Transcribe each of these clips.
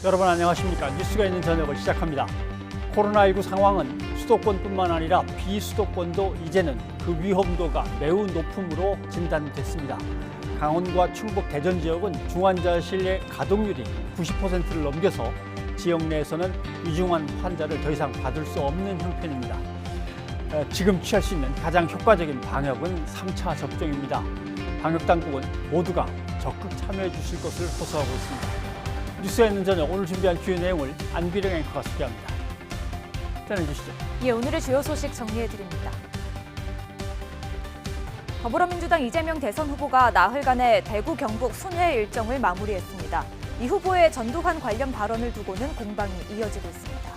여러분 안녕하십니까? 뉴스가 있는 저녁을 시작합니다. 코로나19 상황은 수도권뿐만 아니라 비수도권도 이제는 그 위험도가 매우 높음으로 진단됐습니다. 강원과 충북 대전 지역은 중환자실의 가동률이 90%를 넘겨서 지역 내에서는 위중한 환자를 더 이상 받을 수 없는 형편입니다. 지금 취할 수 있는 가장 효과적인 방역은 3차 접종입니다. 방역당국은 모두가 적극 참여해 주실 것을 호소하고 있습니다. 뉴스에 있는 저녁 오늘 준비한 주요 내용을 안비령 앵커가 소개합니다. 전해주시죠. 예, 오늘의 주요 소식 정리해드립니다. 더불어민주당 이재명 대선 후보가 나흘간의 대구, 경북 순회 일정을 마무리했습니다. 이 후보의 전두환 관련 발언을 두고는 공방이 이어지고 있습니다.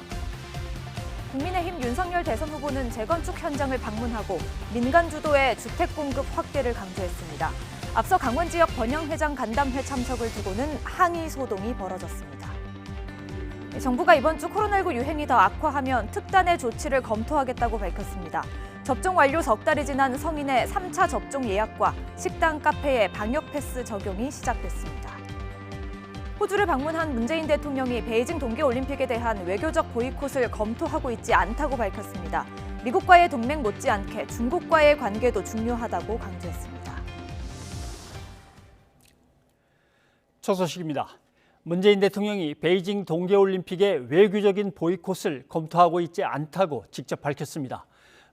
국민의힘 윤석열 대선 후보는 재건축 현장을 방문하고 민간 주도의 주택 공급 확대를 강조했습니다. 앞서 강원 지역 번영회장 간담회 참석을 두고는 항의 소동이 벌어졌습니다. 정부가 이번 주 코로나19 유행이 더 악화하면 특단의 조치를 검토하겠다고 밝혔습니다. 접종 완료 석 달이 지난 성인의 3차 접종 예약과 식당, 카페의 방역 패스 적용이 시작됐습니다. 호주를 방문한 문재인 대통령이 베이징 동계올림픽에 대한 외교적 보이콧을 검토하고 있지 않다고 밝혔습니다. 미국과의 동맹 못지않게 중국과의 관계도 중요하다고 강조했습니다. 첫 소식입니다. 문재인 대통령이 베이징 동계올림픽의 외교적인 보이콧을 검토하고 있지 않다고 직접 밝혔습니다.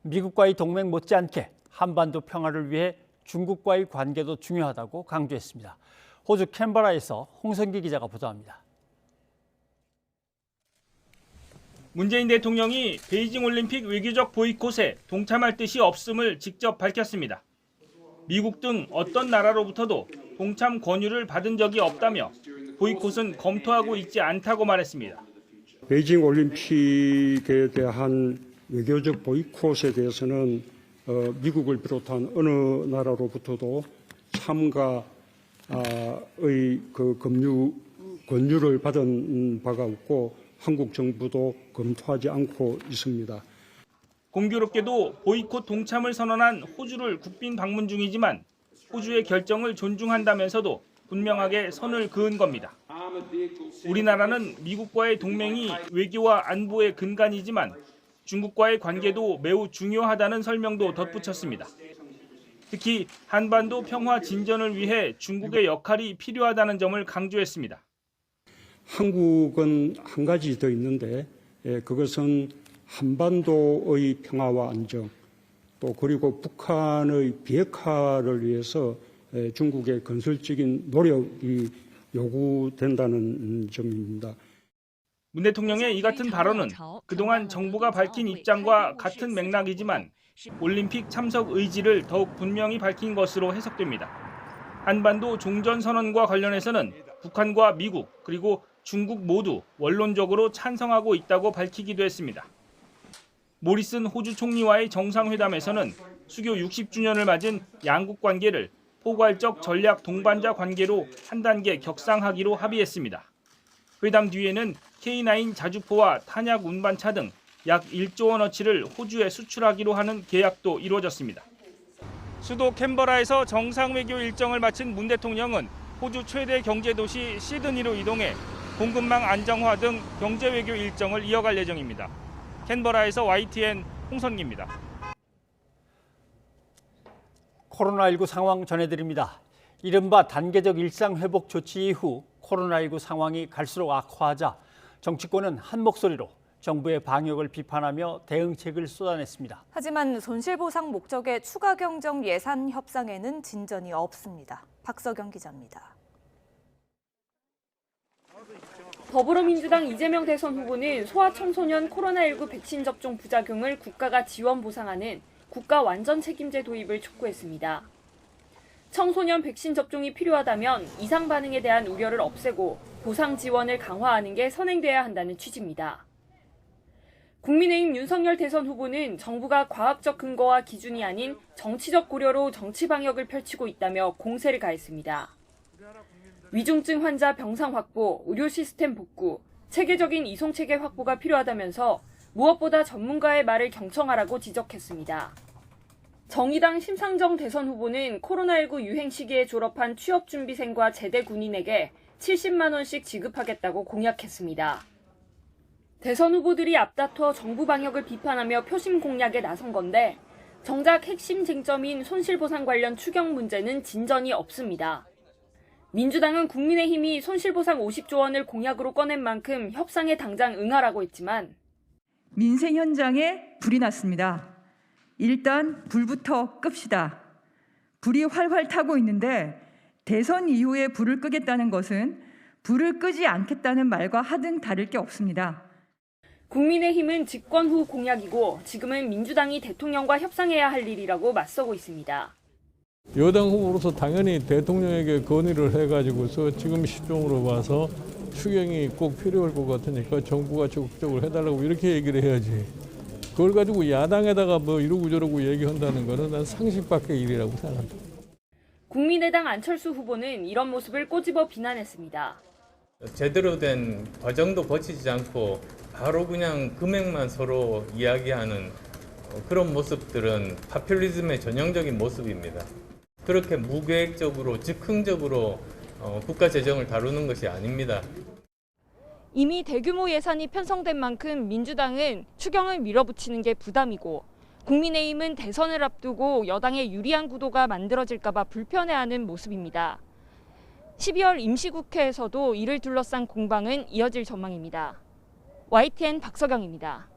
미국과의 동맹 못지않게 한반도 평화를 위해 중국과의 관계도 중요하다고 강조했습니다. 호주 캔버라에서 홍성기 기자가 보도합니다. 문재인 대통령이 베이징 올림픽 외교적 보이콧에 동참할 뜻이 없음을 직접 밝혔습니다. 미국 등 어떤 나라로부터도 동참 권유를 받은 적이 없다며 보이콧은 검토하고 있지 않다고 말했습니다. 베이징 올림픽에 대한 외교적 보이콧에 대해서는 미국을 비롯한 어느 나라로부터도 참가의 그 권유를 받은 바가 없고 한국 정부도 검토하지 않고 있습니다. 공교롭게도 보이콧 동참을 선언한 호주를 국빈 방문 중이지만 호주의 결정을 존중한다면서도 분명하게 선을 그은 겁니다. 우리나라는 미국과의 동맹이 외교와 안보의 근간이지만 중국과의 관계도 매우 중요하다는 설명도 덧붙였습니다. 특히 한반도 평화 진전을 위해 중국의 역할이 필요하다는 점을 강조했습니다. 한국은 한 가지 더 있는데 그것은 한반도의 평화와 안정 또 그리고 북한의 비핵화를 위해서 중국의 건설적인 노력이 요구된다는 점입니다. 문 대통령의 이 같은 발언은 그동안 정부가 밝힌 입장과 같은 맥락이지만 올림픽 참석 의지를 더욱 분명히 밝힌 것으로 해석됩니다. 한반도 종전선언과 관련해서는 북한과 미국 그리고 중국 모두 원론적으로 찬성하고 있다고 밝히기도 했습니다. 모리슨 호주 총리와의 정상회담에서는 수교 60주년을 맞은 양국 관계를 포괄적 전략 동반자 관계로 한 단계 격상하기로 합의했습니다. 회담 뒤에는 K9 자주포와 탄약 운반차 등 약 1조 원어치를 호주에 수출하기로 하는 계약도 이루어졌습니다. 수도 캔버라에서 정상외교 일정을 마친 문 대통령은 호주 최대 경제도시 시드니로 이동해 공급망 안정화 등 경제외교 일정을 이어갈 예정입니다. 캔버라에서 YTN 홍선기입니다. 코로나19 상황 전해드립니다. 이른바 단계적 일상회복 조치 이후 코로나19 상황이 갈수록 악화하자 정치권은 한 목소리로 정부의 방역을 비판하며 대응책을 쏟아냈습니다. 하지만 손실보상 목적의 추가 경정 예산 협상에는 진전이 없습니다. 박서경 기자입니다. 더불어민주당 이재명 대선 후보는 소아청소년 코로나19 백신 접종 부작용을 국가가 지원 보상하는 국가 완전 책임제 도입을 촉구했습니다. 청소년 백신 접종이 필요하다면 이상 반응에 대한 우려를 없애고 보상 지원을 강화하는 게 선행돼야 한다는 취지입니다. 국민의힘 윤석열 대선 후보는 정부가 과학적 근거와 기준이 아닌 정치적 고려로 정치 방역을 펼치고 있다며 공세를 가했습니다. 위중증 환자 병상 확보, 의료 시스템 복구, 체계적인 이송체계 확보가 필요하다면서 무엇보다 전문가의 말을 경청하라고 지적했습니다. 정의당 심상정 대선 후보는 코로나19 유행 시기에 졸업한 취업준비생과 제대 군인에게 70만 원씩 지급하겠다고 공약했습니다. 대선 후보들이 앞다퉈 정부 방역을 비판하며 표심 공략에 나선 건데 정작 핵심 쟁점인 손실보상 관련 추경 문제는 진전이 없습니다. 민주당은 국민의힘이 손실보상 50조 원을 공약으로 꺼낸 만큼 협상에 당장 응하라고 했지만 민생 현장에 불이 났습니다. 일단 불부터 끕시다. 불이 활활 타고 있는데 대선 이후에 불을 끄겠다는 것은 불을 끄지 않겠다는 말과 하등 다를 게 없습니다. 국민의힘은 집권 후 공약이고 지금은 민주당이 대통령과 협상해야 할 일이라고 맞서고 있습니다. 여당 후보로서 당연히 대통령에게 건의를 해가지고서 지금 시점으로 봐서 추경이 꼭 필요할 것 같으니까 정부가 적극적으로 해달라고 이렇게 얘기를 해야지. 그걸 가지고 야당에다가 뭐 이러고 저러고 얘기한다는 거는 난 상식 밖의 일이라고 생각한다. 국민의당 안철수 후보는 이런 모습을 꼬집어 비난했습니다. 제대로 된 과정도 거치지 않고 바로 그냥 금액만 서로 이야기하는 그런 모습들은 파퓰리즘의 전형적인 모습입니다. 그렇게 무계획적으로 즉흥적으로 국가 재정을 다루는 것이 아닙니다. 이미 대규모 예산이 편성된 만큼 민주당은 추경을 밀어붙이는 게 부담이고 국민의힘은 대선을 앞두고 여당에 유리한 구도가 만들어질까 봐 불편해하는 모습입니다. 12월 임시국회에서도 이를 둘러싼 공방은 이어질 전망입니다. YTN 박서경입니다.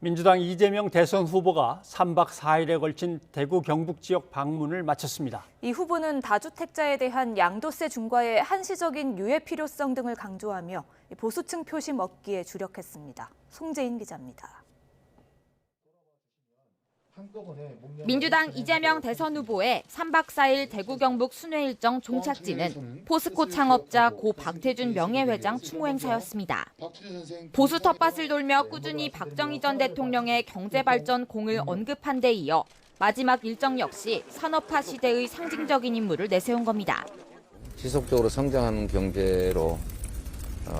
민주당 이재명 대선 후보가 3박 4일에 걸친 대구 경북 지역 방문을 마쳤습니다. 이 후보는 다주택자에 대한 양도세 중과의 한시적인 유예 필요성 등을 강조하며 보수층 표심 얻기에 주력했습니다. 송재인 기자입니다. 민주당 이재명 대선 후보의 3박 4일 대구 경북 순회 일정 종착지는 포스코 창업자 고 박태준 명예회장 추모 행사였습니다. 보수 텃밭을 돌며 꾸준히 박정희 전 대통령의 경제발전 공을 언급한 데 이어 마지막 일정 역시 산업화 시대의 상징적인 인물을 내세운 겁니다. 지속적으로 성장하는 경제로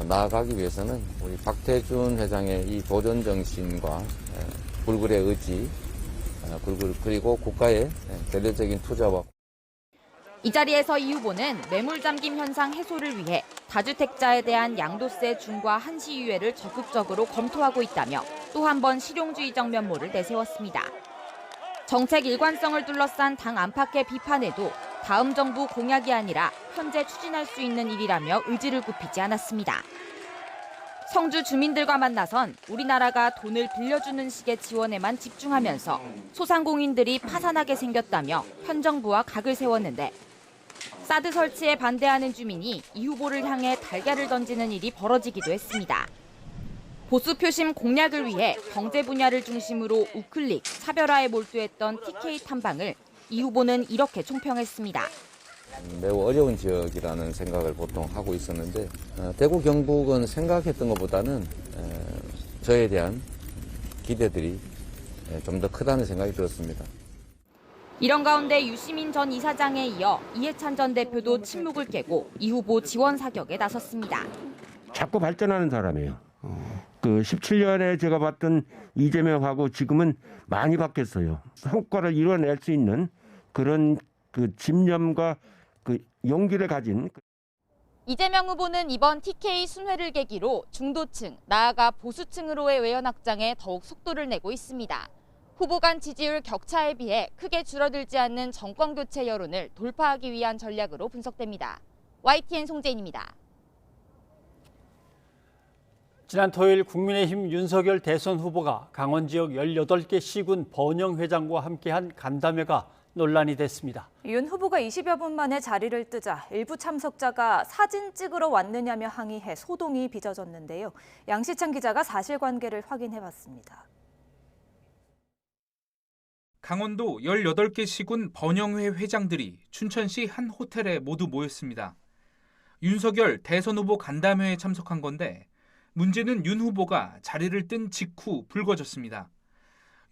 나아가기 위해서는 우리 박태준 회장의 이 도전 정신과 불굴의 의지, 그리고 국가의 대대적인 투자와 이 자리에서 이 후보는 매물 잠김 현상 해소를 위해 다주택자에 대한 양도세 중과 한시 유예를 적극적으로 검토하고 있다며 또 한 번 실용주의적 면모를 내세웠습니다. 정책 일관성을 둘러싼 당 안팎의 비판에도 다음 정부 공약이 아니라 현재 추진할 수 있는 일이라며 의지를 굽히지 않았습니다. 성주 주민들과 만나선 우리나라가 돈을 빌려주는 식의 지원에만 집중하면서 소상공인들이 파산하게 생겼다며 현 정부와 각을 세웠는데 사드 설치에 반대하는 주민이 이 후보를 향해 달걀을 던지는 일이 벌어지기도 했습니다. 보수 표심 공략을 위해 경제 분야를 중심으로 우클릭, 차별화에 몰두했던 TK 탐방을 이 후보는 이렇게 총평했습니다. 매우 어려운 지역이라는 생각을 보통 하고 있었는데 대구 경북은 생각했던 것보다는 저에 대한 기대들이 좀 더 크다는 생각이 들었습니다. 이런 가운데 유시민 전 이사장에 이어 이해찬 전 대표도 침묵을 깨고 이 후보 지원 사격에 나섰습니다. 자꾸 발전하는 사람이에요. 그 17년에 제가 봤던 이재명하고 지금은 많이 바뀌었어요. 성과를 이뤄낼 수 있는 그런 그 집념과 그 용기를 가진. 이재명 후보는 이번 TK 순회를 계기로 중도층, 나아가 보수층으로의 외연 확장에 더욱 속도를 내고 있습니다. 후보 간 지지율 격차에 비해 크게 줄어들지 않는 정권 교체 여론을 돌파하기 위한 전략으로 분석됩니다. YTN 송재인입니다. 지난 토요일 국민의힘 윤석열 대선 후보가 강원 지역 18개 시군 번영회장과 함께한 간담회가 논란이 됐습니다. 윤 후보가 20여 분 만에 자리를 뜨자 일부 참석자가 사진 찍으러 왔느냐며 항의해 소동이 빚어졌는데요. 양시창 기자가 사실관계를 확인해봤습니다. 강원도 18개 시군 번영회 회장들이 춘천시 한 호텔에 모두 모였습니다. 윤석열 대선 후보 간담회에 참석한 건데 문제는 윤 후보가 자리를 뜬 직후 불거졌습니다.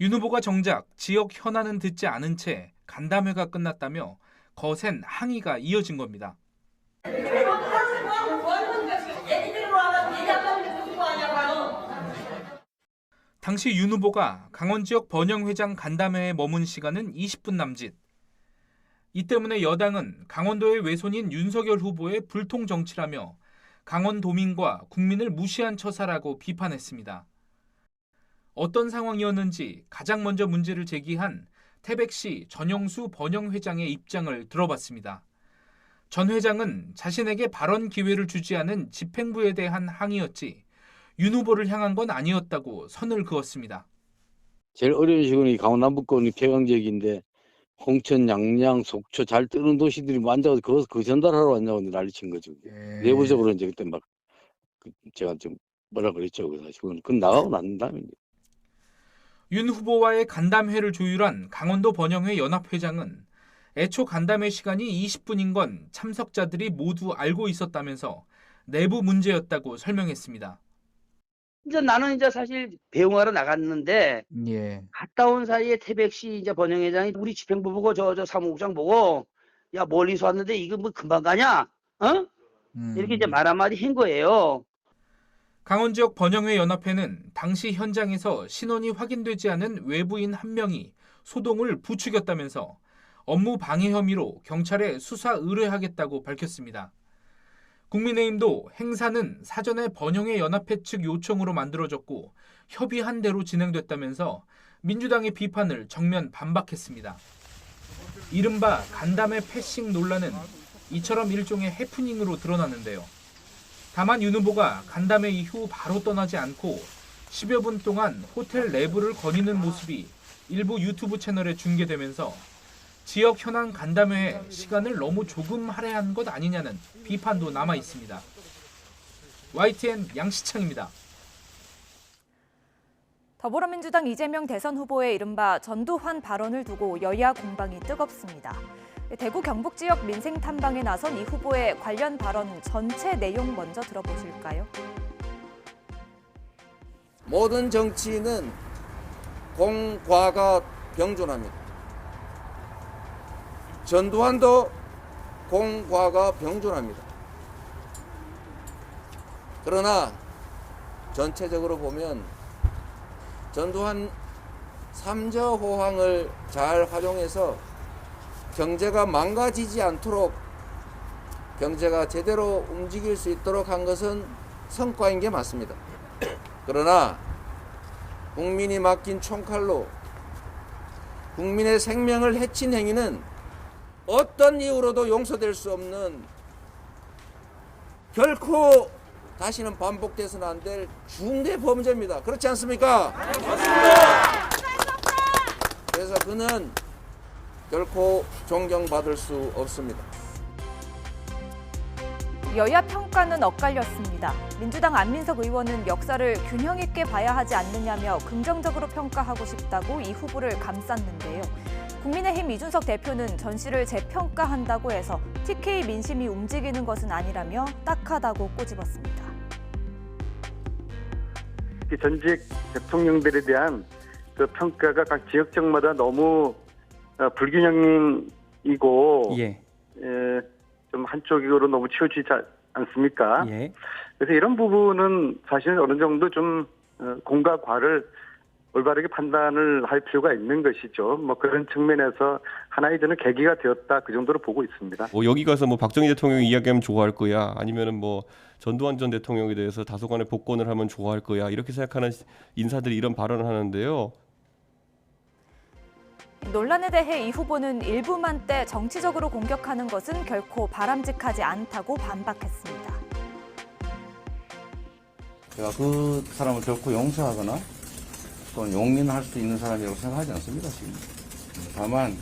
윤 후보가 정작 지역 현안은 듣지 않은 채 간담회가 끝났다며 거센 항의가 이어진 겁니다. 당시 윤 후보가 강원 지역 번영회장 간담회에 머문 시간은 20분 남짓. 이 때문에 여당은 강원도의 외손인 윤석열 후보의 불통 정치라며 강원도민과 국민을 무시한 처사라고 비판했습니다. 어떤 상황이었는지 가장 먼저 문제를 제기한 태백시 전영수 번영회장의 입장을 들어봤습니다. 전 회장은 자신에게 발언 기회를 주지 않은 집행부에 대한 항의였지 윤 후보를 향한 건 아니었다고 선을 그었습니다. 제일 어려운 시군이 강원남북권이 개강지역인데 홍천, 양양, 속초 잘 뜨는 도시들이 앉아서 그 전달하러 왔냐고 난리친 거죠. 내부적으로 이제 그때 막 제가 좀 뭐라 그랬죠. 그건 나가고 난 다음에. 윤 후보와의 간담회를 조율한 강원도 번영회 연합회장은 애초 간담회 시간이 20분인 건 참석자들이 모두 알고 있었다면서 내부 문제였다고 설명했습니다. 이제 나는 이제 사실 배웅하러 나갔는데 갔다 온 사이에 태백시 이제 번영회장이 우리 집행부 보고 저 사무국장 보고 야 멀리서 왔는데 이거 뭐 금방 가냐? 이렇게 이제 말 한마디 한 거예요. 강원 지역 번영회 연합회는 당시 현장에서 신원이 확인되지 않은 외부인 한 명이 소동을 부추겼다면서 업무 방해 혐의로 경찰에 수사 의뢰하겠다고 밝혔습니다. 국민의힘도 행사는 사전에 번영회 연합회 측 요청으로 만들어졌고 협의한 대로 진행됐다면서 민주당의 비판을 정면 반박했습니다. 이른바 간담회 패싱 논란은 이처럼 일종의 해프닝으로 드러났는데요. 다만 윤 후보가 간담회 이후 바로 떠나지 않고 10여 분 동안 호텔 내부를 거니는 모습이 일부 유튜브 채널에 중계되면서 지역 현안 간담회에 시간을 너무 조금 할애한 것 아니냐는 비판도 남아 있습니다. YTN 양시창입니다. 더불어민주당 이재명 대선 후보의 이른바 전두환 발언을 두고 여야 공방이 뜨겁습니다. 대구 경북 지역 민생 탐방에 나선 이 후보의 관련 발언 전체 내용 먼저 들어보실까요? 모든 정치인은 공과가 병존합니다. 전두환도 공과가 병존합니다. 그러나 전체적으로 보면 전두환 3저 호황을 잘 활용해서 경제가 망가지지 않도록 경제가 제대로 움직일 수 있도록 한 것은 성과인 게 맞습니다. 그러나 국민이 맡긴 총칼로 국민의 생명을 해친 행위는 어떤 이유로도 용서될 수 없는 결코 다시는 반복돼서는 안 될 중대 범죄입니다. 그렇지 않습니까? 맞습니다. 그래서 그는 결코 존경받을 수 없습니다. 여야 평가는 엇갈렸습니다. 민주당 안민석 의원은 역사를 균형 있게 봐야 하지 않느냐며 긍정적으로 평가하고 싶다고 이 후보를 감쌌는데요. 국민의힘 이준석 대표는 전시를 재평가한다고 해서 TK 민심이 움직이는 것은 아니라며 딱하다고 꼬집었습니다. 전직 대통령들에 대한 그 평가가 각 지역적마다 너무 불균형이고 좀 한쪽으로 너무 치우치지 않습니까? 그래서 이런 부분은 사실 어느 정도 좀 공과 과를 올바르게 판단을 할 필요가 있는 것이죠. 뭐 그런 측면에서 하나의 저는 계기가 되었다 그 정도로 보고 있습니다. 여기 가서 박정희 대통령이 이야기하면 좋아할 거야, 아니면은 전두환 전 대통령에 대해서 다소간의 복권을 하면 좋아할 거야, 이렇게 생각하는 인사들이 이런 발언을 하는데요. 논란에 대해 이 후보는 일부만 때 정치적으로 공격하는 것은 결코 바람직하지 않다고 반박했습니다. 제가 그 사람을 결코 용서하거나 또는 용인할 수 있는 사람이라고 생각하지 않습니다. 지금. 다만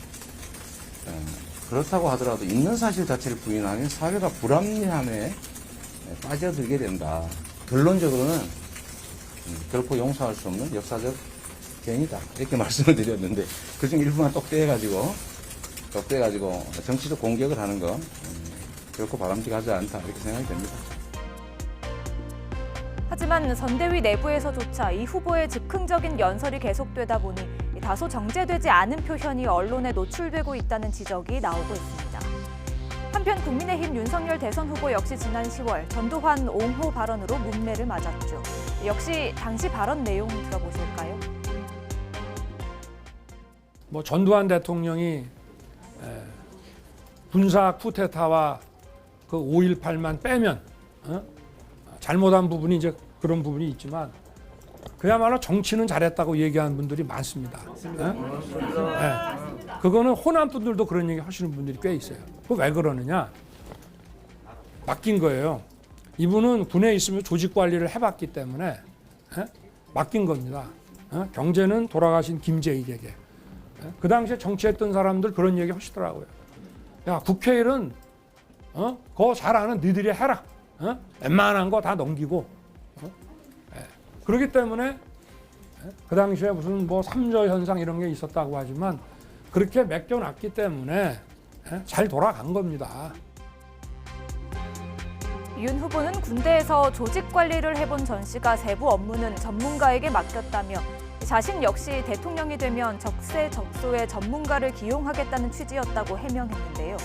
그렇다고 하더라도 있는 사실 자체를 부인하면 사회가 불합리함에 빠져들게 된다. 결론적으로는 결코 용서할 수 없는 역사적 죄이다. 이렇게 말씀을 드렸는데 그중 일부만 똑대해가지고 정치적 공격을 하는 건 결코 바람직하지 않다. 이렇게 생각이 됩니다. 하지만 선대위 내부에서조차 이 후보의 즉흥적인 연설이 계속되다 보니 다소 정제되지 않은 표현이 언론에 노출되고 있다는 지적이 나오고 있습니다. 한편 국민의힘 윤석열 대선 후보 역시 지난 10월 전두환 옹호 발언으로 문매를 맞았죠. 역시 당시 발언 내용 들어보실까요? 전두환 대통령이 군사 쿠데타와 그 5.18만 빼면 잘못한 부분이 이제 그런 부분이 있지만 그야말로 정치는 잘했다고 얘기하는 분들이 많습니다. 그거는 호남 분들도 그런 얘기 하시는 분들이 꽤 있어요. 그 왜 그러느냐? 맡긴 거예요. 이분은 군에 있으면 조직 관리를 해봤기 때문에 맡긴 겁니다. 경제는 돌아가신 김재익에게. 그 당시에 정치했던 사람들 그런 얘기 하시더라고요. 야, 국회일은 그거 잘 아는 니들이 해라. 웬만한 거 다 넘기고. 그렇기 때문에 그 당시에 무슨 뭐 삼저 현상 이런 게 있었다고 하지만 그렇게 맡겨놨기 때문에 잘 돌아간 겁니다. 윤 후보는 군대에서 조직 관리를 해본 전 씨가 세부 업무는 전문가에게 맡겼다며 자신 역시 대통령이 되면 적세적소의 전문가를 기용하겠다는 취지였다고 해명했는데요.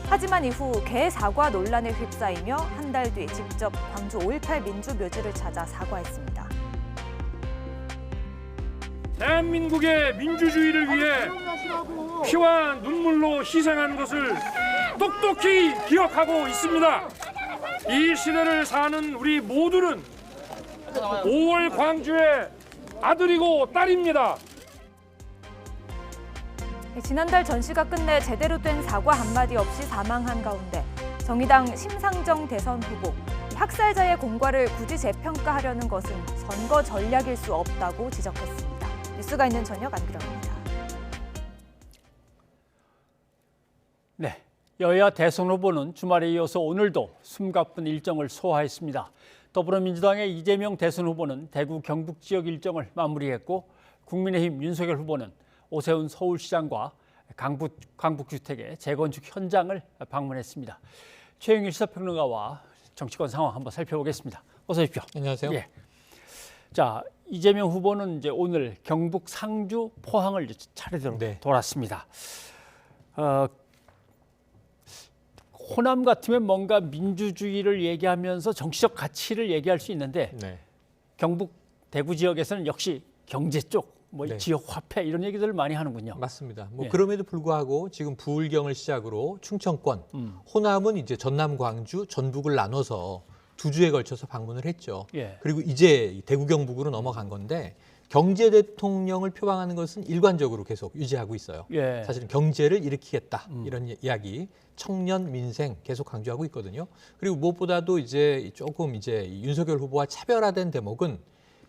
하지만 이후 개 사과 논란에 휩싸이며 한 달 뒤 직접 광주 5.18 민주묘지를 찾아 사과했습니다. 대한민국의 민주주의를 위해 피와 눈물로 희생한 것을 똑똑히 기억하고 있습니다. 이 시대를 사는 우리 모두는 5월 광주의 아들이고 딸입니다. 지난달 전 씨가 끝내 제대로 된 사과 한마디 없이 사망한 가운데 정의당 심상정 대선 후보, 학살자의 공과를 굳이 재평가하려는 것은 선거 전략일 수 없다고 지적했습니다. 뉴스가 있는 저녁 안규령입니다. 네, 여야 대선 후보는 주말에 이어서 오늘도 숨가쁜 일정을 소화했습니다. 더불어민주당의 이재명 대선 후보는 대구 경북 지역 일정을 마무리했고 국민의힘 윤석열 후보는 오세훈 서울시장과 강북주택의 재건축 현장을 방문했습니다. 최영일 시사평론가와 정치권 상황 한번 살펴보겠습니다. 어서 오십시오. 안녕하세요. 예. 자, 이재명 후보는 이제 오늘 경북 상주, 포항을 차례대로 돌았습니다. 호남 같으면 뭔가 민주주의를 얘기하면서 정치적 가치를 얘기할 수 있는데 경북 대구 지역에서는 역시 경제 쪽, 뭐 지역 화폐 이런 얘기들을 많이 하는군요. 맞습니다. 뭐 그럼에도 불구하고 지금 부울경을 시작으로 충청권, 호남은 이제 전남, 광주, 전북을 나눠서 2주에 걸쳐서 방문을 했죠. 그리고 이제 대구 경북으로 넘어간 건데 경제 대통령을 표방하는 것은 일관적으로 계속 유지하고 있어요. 사실은 경제를 일으키겠다 이런 이야기, 청년 민생 계속 강조하고 있거든요. 그리고 무엇보다도 이제 조금 이제 윤석열 후보와 차별화된 대목은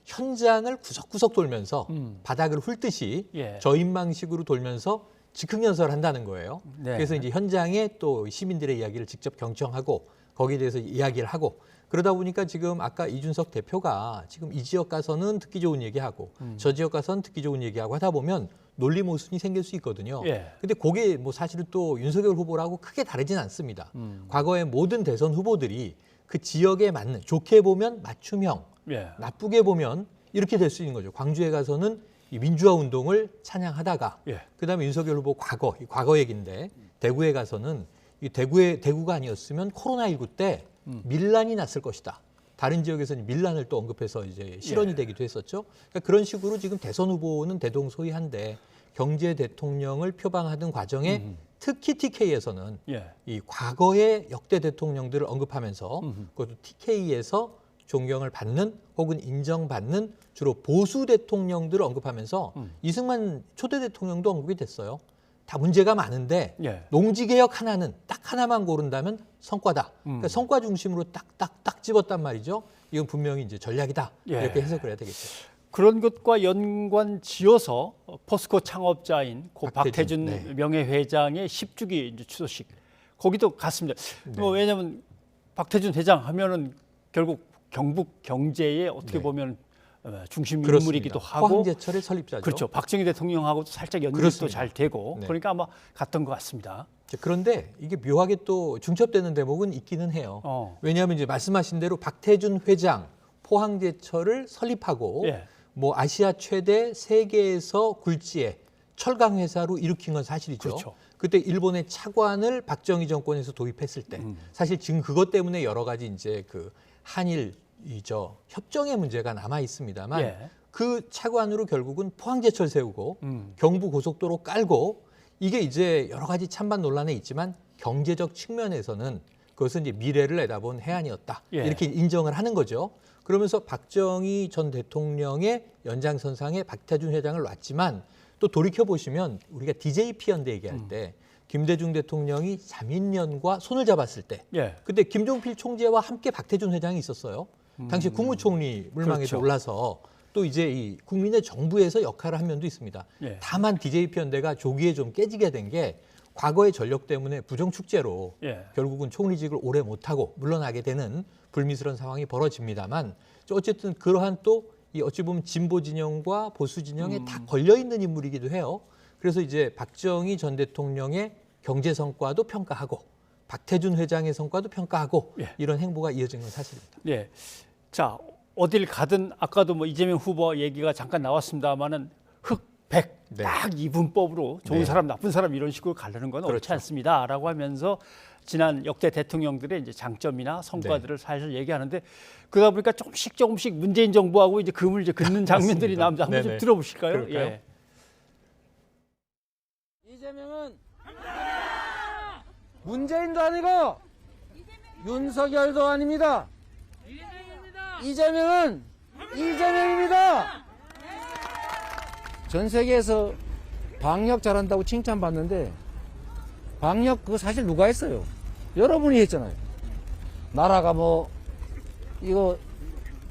현장을 구석구석 돌면서 바닥을 훑듯이 저인망식으로 돌면서 즉흥연설을 한다는 거예요. 그래서 이제 현장에 또 시민들의 이야기를 직접 경청하고 거기에 대해서 이야기를 하고 그러다 보니까 지금 아까 이준석 대표가 지금 이 지역 가서는 듣기 좋은 얘기하고 저 지역 가서는 듣기 좋은 얘기하고 하다 보면 논리 모순이 생길 수 있거든요. 근데 그게 뭐 사실은 또 윤석열 후보라고 크게 다르진 않습니다. 과거의 모든 대선 후보들이 그 지역에 맞는, 좋게 보면 맞춤형, 나쁘게 보면 이렇게 될 수 있는 거죠. 광주에 가서는 이 민주화 운동을 찬양하다가 그다음에 윤석열 후보 과거 얘기인데 대구에 가서는 이 대구가 아니었으면 코로나19 때 밀란이 났을 것이다. 다른 지역에서는 밀란을 또 언급해서 이제 실언이 되기도 했었죠. 그러니까 그런 식으로 지금 대선 후보는 대동소이한데 경제 대통령을 표방하던 과정에 특히 TK에서는 이 과거의 역대 대통령들을 언급하면서 그것도 TK에서 존경을 받는 혹은 인정받는 주로 보수 대통령들을 언급하면서 이승만 초대 대통령도 언급이 됐어요. 다 문제가 많은데 농지개혁 하나는 딱 하나만 고른다면 성과다. 그러니까 성과 중심으로 딱 집었단 말이죠. 이건 분명히 이제 전략이다. 이렇게 해석을 해야 되겠죠. 그런 것과 연관 지어서 포스코 창업자인 고 박태준 명예회장의 10주기 이제 추도식 거기도 갔습니다. 뭐 왜냐하면 박태준 회장 하면은 결국 경북 경제에 어떻게 보면 중심 인물이기도 하고 포항제철의 설립자죠. 그렇죠. 박정희 대통령하고도 살짝 연결도 잘 되고 그러니까 아마 갔던 것 같습니다. 그런데 이게 묘하게 또 중첩되는 대목은 있기는 해요. 왜냐하면 이제 말씀하신 대로 박태준 회장 포항제철을 설립하고 뭐 아시아 최대 세계에서 굴지의 철강 회사로 일으킨 건 사실이죠. 그때 일본의 차관을 박정희 정권에서 도입했을 때 사실 지금 그것 때문에 여러 가지 이제 그 한일 협정의 문제가 남아 있습니다만 그 차관으로 결국은 포항제철 세우고 경부 고속도로 깔고 이게 이제 여러 가지 찬반 논란에 있지만 경제적 측면에서는 그것은 이제 미래를 내다본 해안이었다. 예. 이렇게 인정을 하는 거죠. 그러면서 박정희 전 대통령의 연장선상에 박태준 회장을 놨지만 또 돌이켜보시면 우리가 DJP 연대 얘기할 때 김대중 대통령이 자민련과 손을 잡았을 때 예. 그때 김종필 총재와 함께 박태준 회장이 있었어요. 당시 국무총리 물망에 그렇죠. 올라서 또 이제 이 국민의 정부에서 역할을 한 면도 있습니다. 예. 다만 DJP 연대가 조기에 좀 깨지게 된 게 과거의 전력 때문에 부정축제로 예. 결국은 총리직을 오래 못하고 물러나게 되는 불미스러운 상황이 벌어집니다만 어쨌든 그러한 또 이 어찌 보면 진보 진영과 보수 진영에 다 걸려 있는 인물이기도 해요. 그래서 이제 박정희 전 대통령의 경제 성과도 평가하고 박태준 회장의 성과도 평가하고 예. 이런 행보가 이어진 건 사실입니다. 예. 자, 어딜 가든 아까도 뭐 이재명 후보 얘기가 잠깐 나왔습니다만은 흑백 네. 딱 이분법으로 좋은 네. 사람 나쁜 사람 이런 식으로 가르는 건 옳지 그렇죠. 않습니다라고 하면서 지난 역대 대통령들의 이제 장점이나 성과들을 네. 사실 얘기하는데 그러다 보니까 조금씩 문재인 정부하고 이제 금을 이제 긋는 장면들이 나옵니다. 한번 좀 네네. 들어보실까요? 그럴까요? 예. 이재명은 문재인도 아니고 윤석열도 아닙니다. 이재명은 이재명입니다. 전 세계에서 방역 잘한다고 칭찬받는데 방역 그거 사실 누가 했어요? 여러분이 했잖아요. 나라가 뭐 이거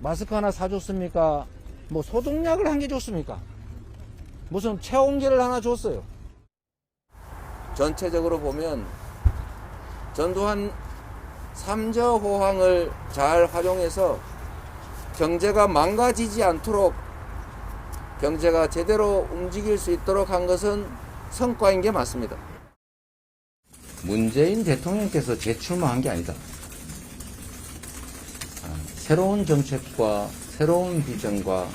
마스크 하나 사줬습니까? 뭐 소독약을 한 개 줬습니까? 무슨 체온계를 하나 줬어요. 전체적으로 보면 전두환 3저 호황을 잘 활용해서 경제가 망가지지 않도록 경제가 제대로 움직일 수 있도록 한 것은 성과인 게 맞습니다. 문재인 대통령께서 재출마한 게 아니다. 새로운 정책과 새로운 비전과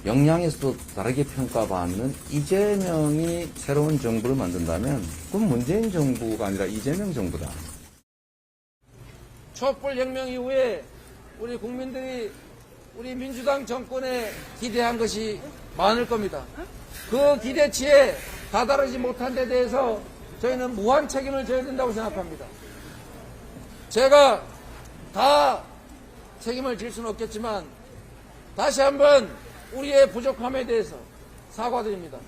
역량에서도 다르게 평가받는 이재명이 새로운 정부를 만든다면 그건 문재인 정부가 아니라 이재명 정부다. 촛불혁명 이후에 우리 국민들이 우리 민주당 정권에 기대한 것이 많을 겁니다. 그 기대치에 다다르지 못한 데 대해서 저희는 무한 책임을 져야 된다고 생각합니다. 제가 다 책임을 질 수는 없겠지만 다시 한번 우리의 부족함에 대해서 사과드립니다.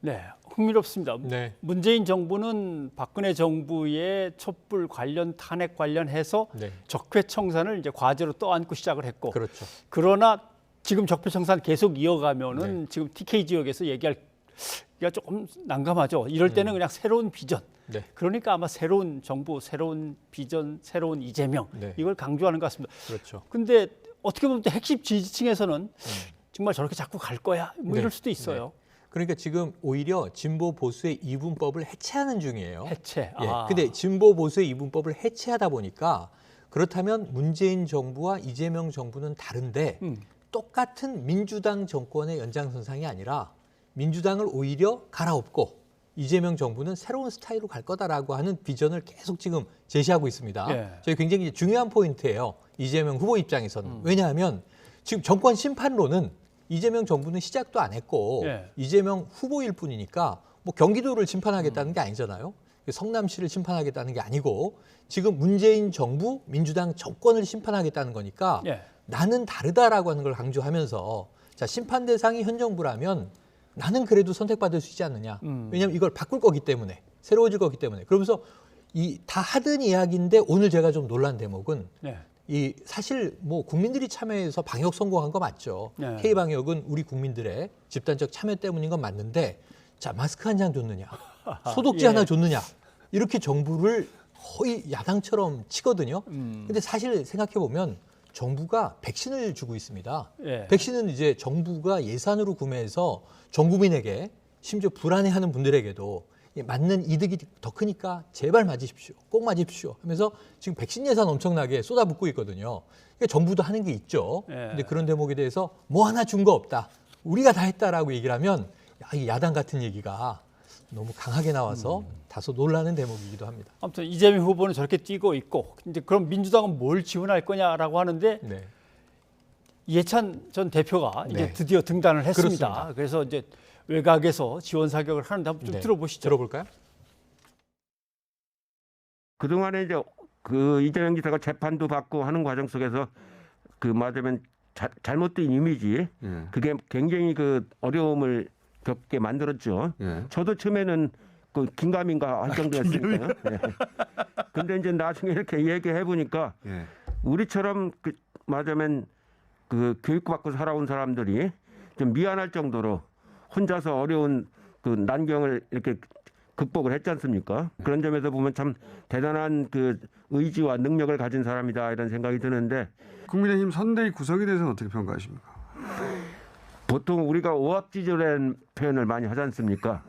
네, 흥미롭습니다. 네. 문재인 정부는 박근혜 정부의 촛불 관련 탄핵 관련해서 네. 적폐청산을 이제 과제로 떠안고 시작을 했고, 그렇죠. 그러나 지금 적폐청산 계속 이어가면은 네. 지금 TK 지역에서 얘기하기가 조금 난감하죠. 이럴 때는 그냥 새로운 비전. 네. 그러니까 아마 새로운 정부, 새로운 비전, 새로운 이재명 네. 이걸 강조하는 것 같습니다. 그렇죠. 근데 어떻게 보면 또 핵심 지지층에서는 정말 저렇게 자꾸 갈 거야 뭐 이럴 네. 수도 있어요. 네. 그러니까 지금 오히려 진보 보수의 이분법을 해체하는 중이에요. 해체. 예. 아. 근데 진보 보수의 이분법을 해체하다 보니까 그렇다면 문재인 정부와 이재명 정부는 다른데 똑같은 민주당 정권의 연장선상이 아니라 민주당을 오히려 갈아엎고 이재명 정부는 새로운 스타일로 갈 거다라고 하는 비전을 계속 지금 제시하고 있습니다. 예. 저희 굉장히 중요한 포인트예요. 이재명 후보 입장에서는. 왜냐하면 지금 정권 심판론은 이재명 정부는 시작도 안 했고 예. 이재명 후보일 뿐이니까 뭐 경기도를 심판하겠다는 게 아니잖아요. 성남시를 심판하겠다는 게 아니고 지금 문재인 정부, 민주당 정권을 심판하겠다는 거니까 예. 나는 다르다라고 하는 걸 강조하면서 자, 심판 대상이 현 정부라면 나는 그래도 선택받을 수 있지 않느냐. 왜냐하면 이걸 바꿀 거기 때문에, 새로워질 거기 때문에. 그러면서 이 다 하던 이야기인데 오늘 제가 좀 놀란 대목은 네. 이 사실 뭐 국민들이 참여해서 방역 성공한 거 맞죠. 네. K방역은 우리 국민들의 집단적 참여 때문인 건 맞는데 자, 마스크 한 장 줬느냐, 소독제 예. 하나 줬느냐 이렇게 정부를 거의 야당처럼 치거든요. 근데 사실 생각해 보면 정부가 백신을 주고 있습니다. 예. 백신은 이제 정부가 예산으로 구매해서 전 국민에게 심지어 불안해하는 분들에게도 맞는 이득이 더 크니까 제발 맞으십시오. 꼭 맞으십시오. 하면서 지금 백신 예산 엄청나게 쏟아붓고 있거든요. 그러니까 정부도 하는 게 있죠. 예. 근데 그런 대목에 대해서 뭐 하나 준 거 없다. 우리가 다 했다라고 얘기를 하면 이 야당 같은 얘기가 너무 강하게 나와서 다소 놀라는 대목이기도 합니다. 아무튼 이재명 후보는 저렇게 뛰고 있고 이제 그럼 민주당은 뭘 지원할 거냐라고 하는데 네. 이해찬 전 대표가 이제 네. 드디어 등단을 했습니다. 그렇습니다. 그래서 이제 외곽에서 지원 사격을 하는데 한번 좀 들어보시죠. 들어볼까요? 그동안에 이제 그 이재명 지사가 재판도 받고 하는 과정 속에서 그 말하자면 잘못된 이미지 그게 굉장히 그 어려움을 겪게 만들었죠. 저도 처음에는 그 긴가민가 할 정도였으니까요. 근데 이제 나중에 이렇게 얘기해 보니까 우리처럼 그 말하자면 그 교육받고 살아온 사람들이 좀 미안할 정도로 혼자서 어려운 그 난경을 이렇게 극복을 했지 않습니까? 그런 점에서 보면 참 대단한 그 의지와 능력을 가진 사람이다 이런 생각이 드는데 국민의힘 선대위 구성에 대해서는 어떻게 평가하십니까? 보통 우리가 오합지졸이라는 표현을 많이 하지 않습니까?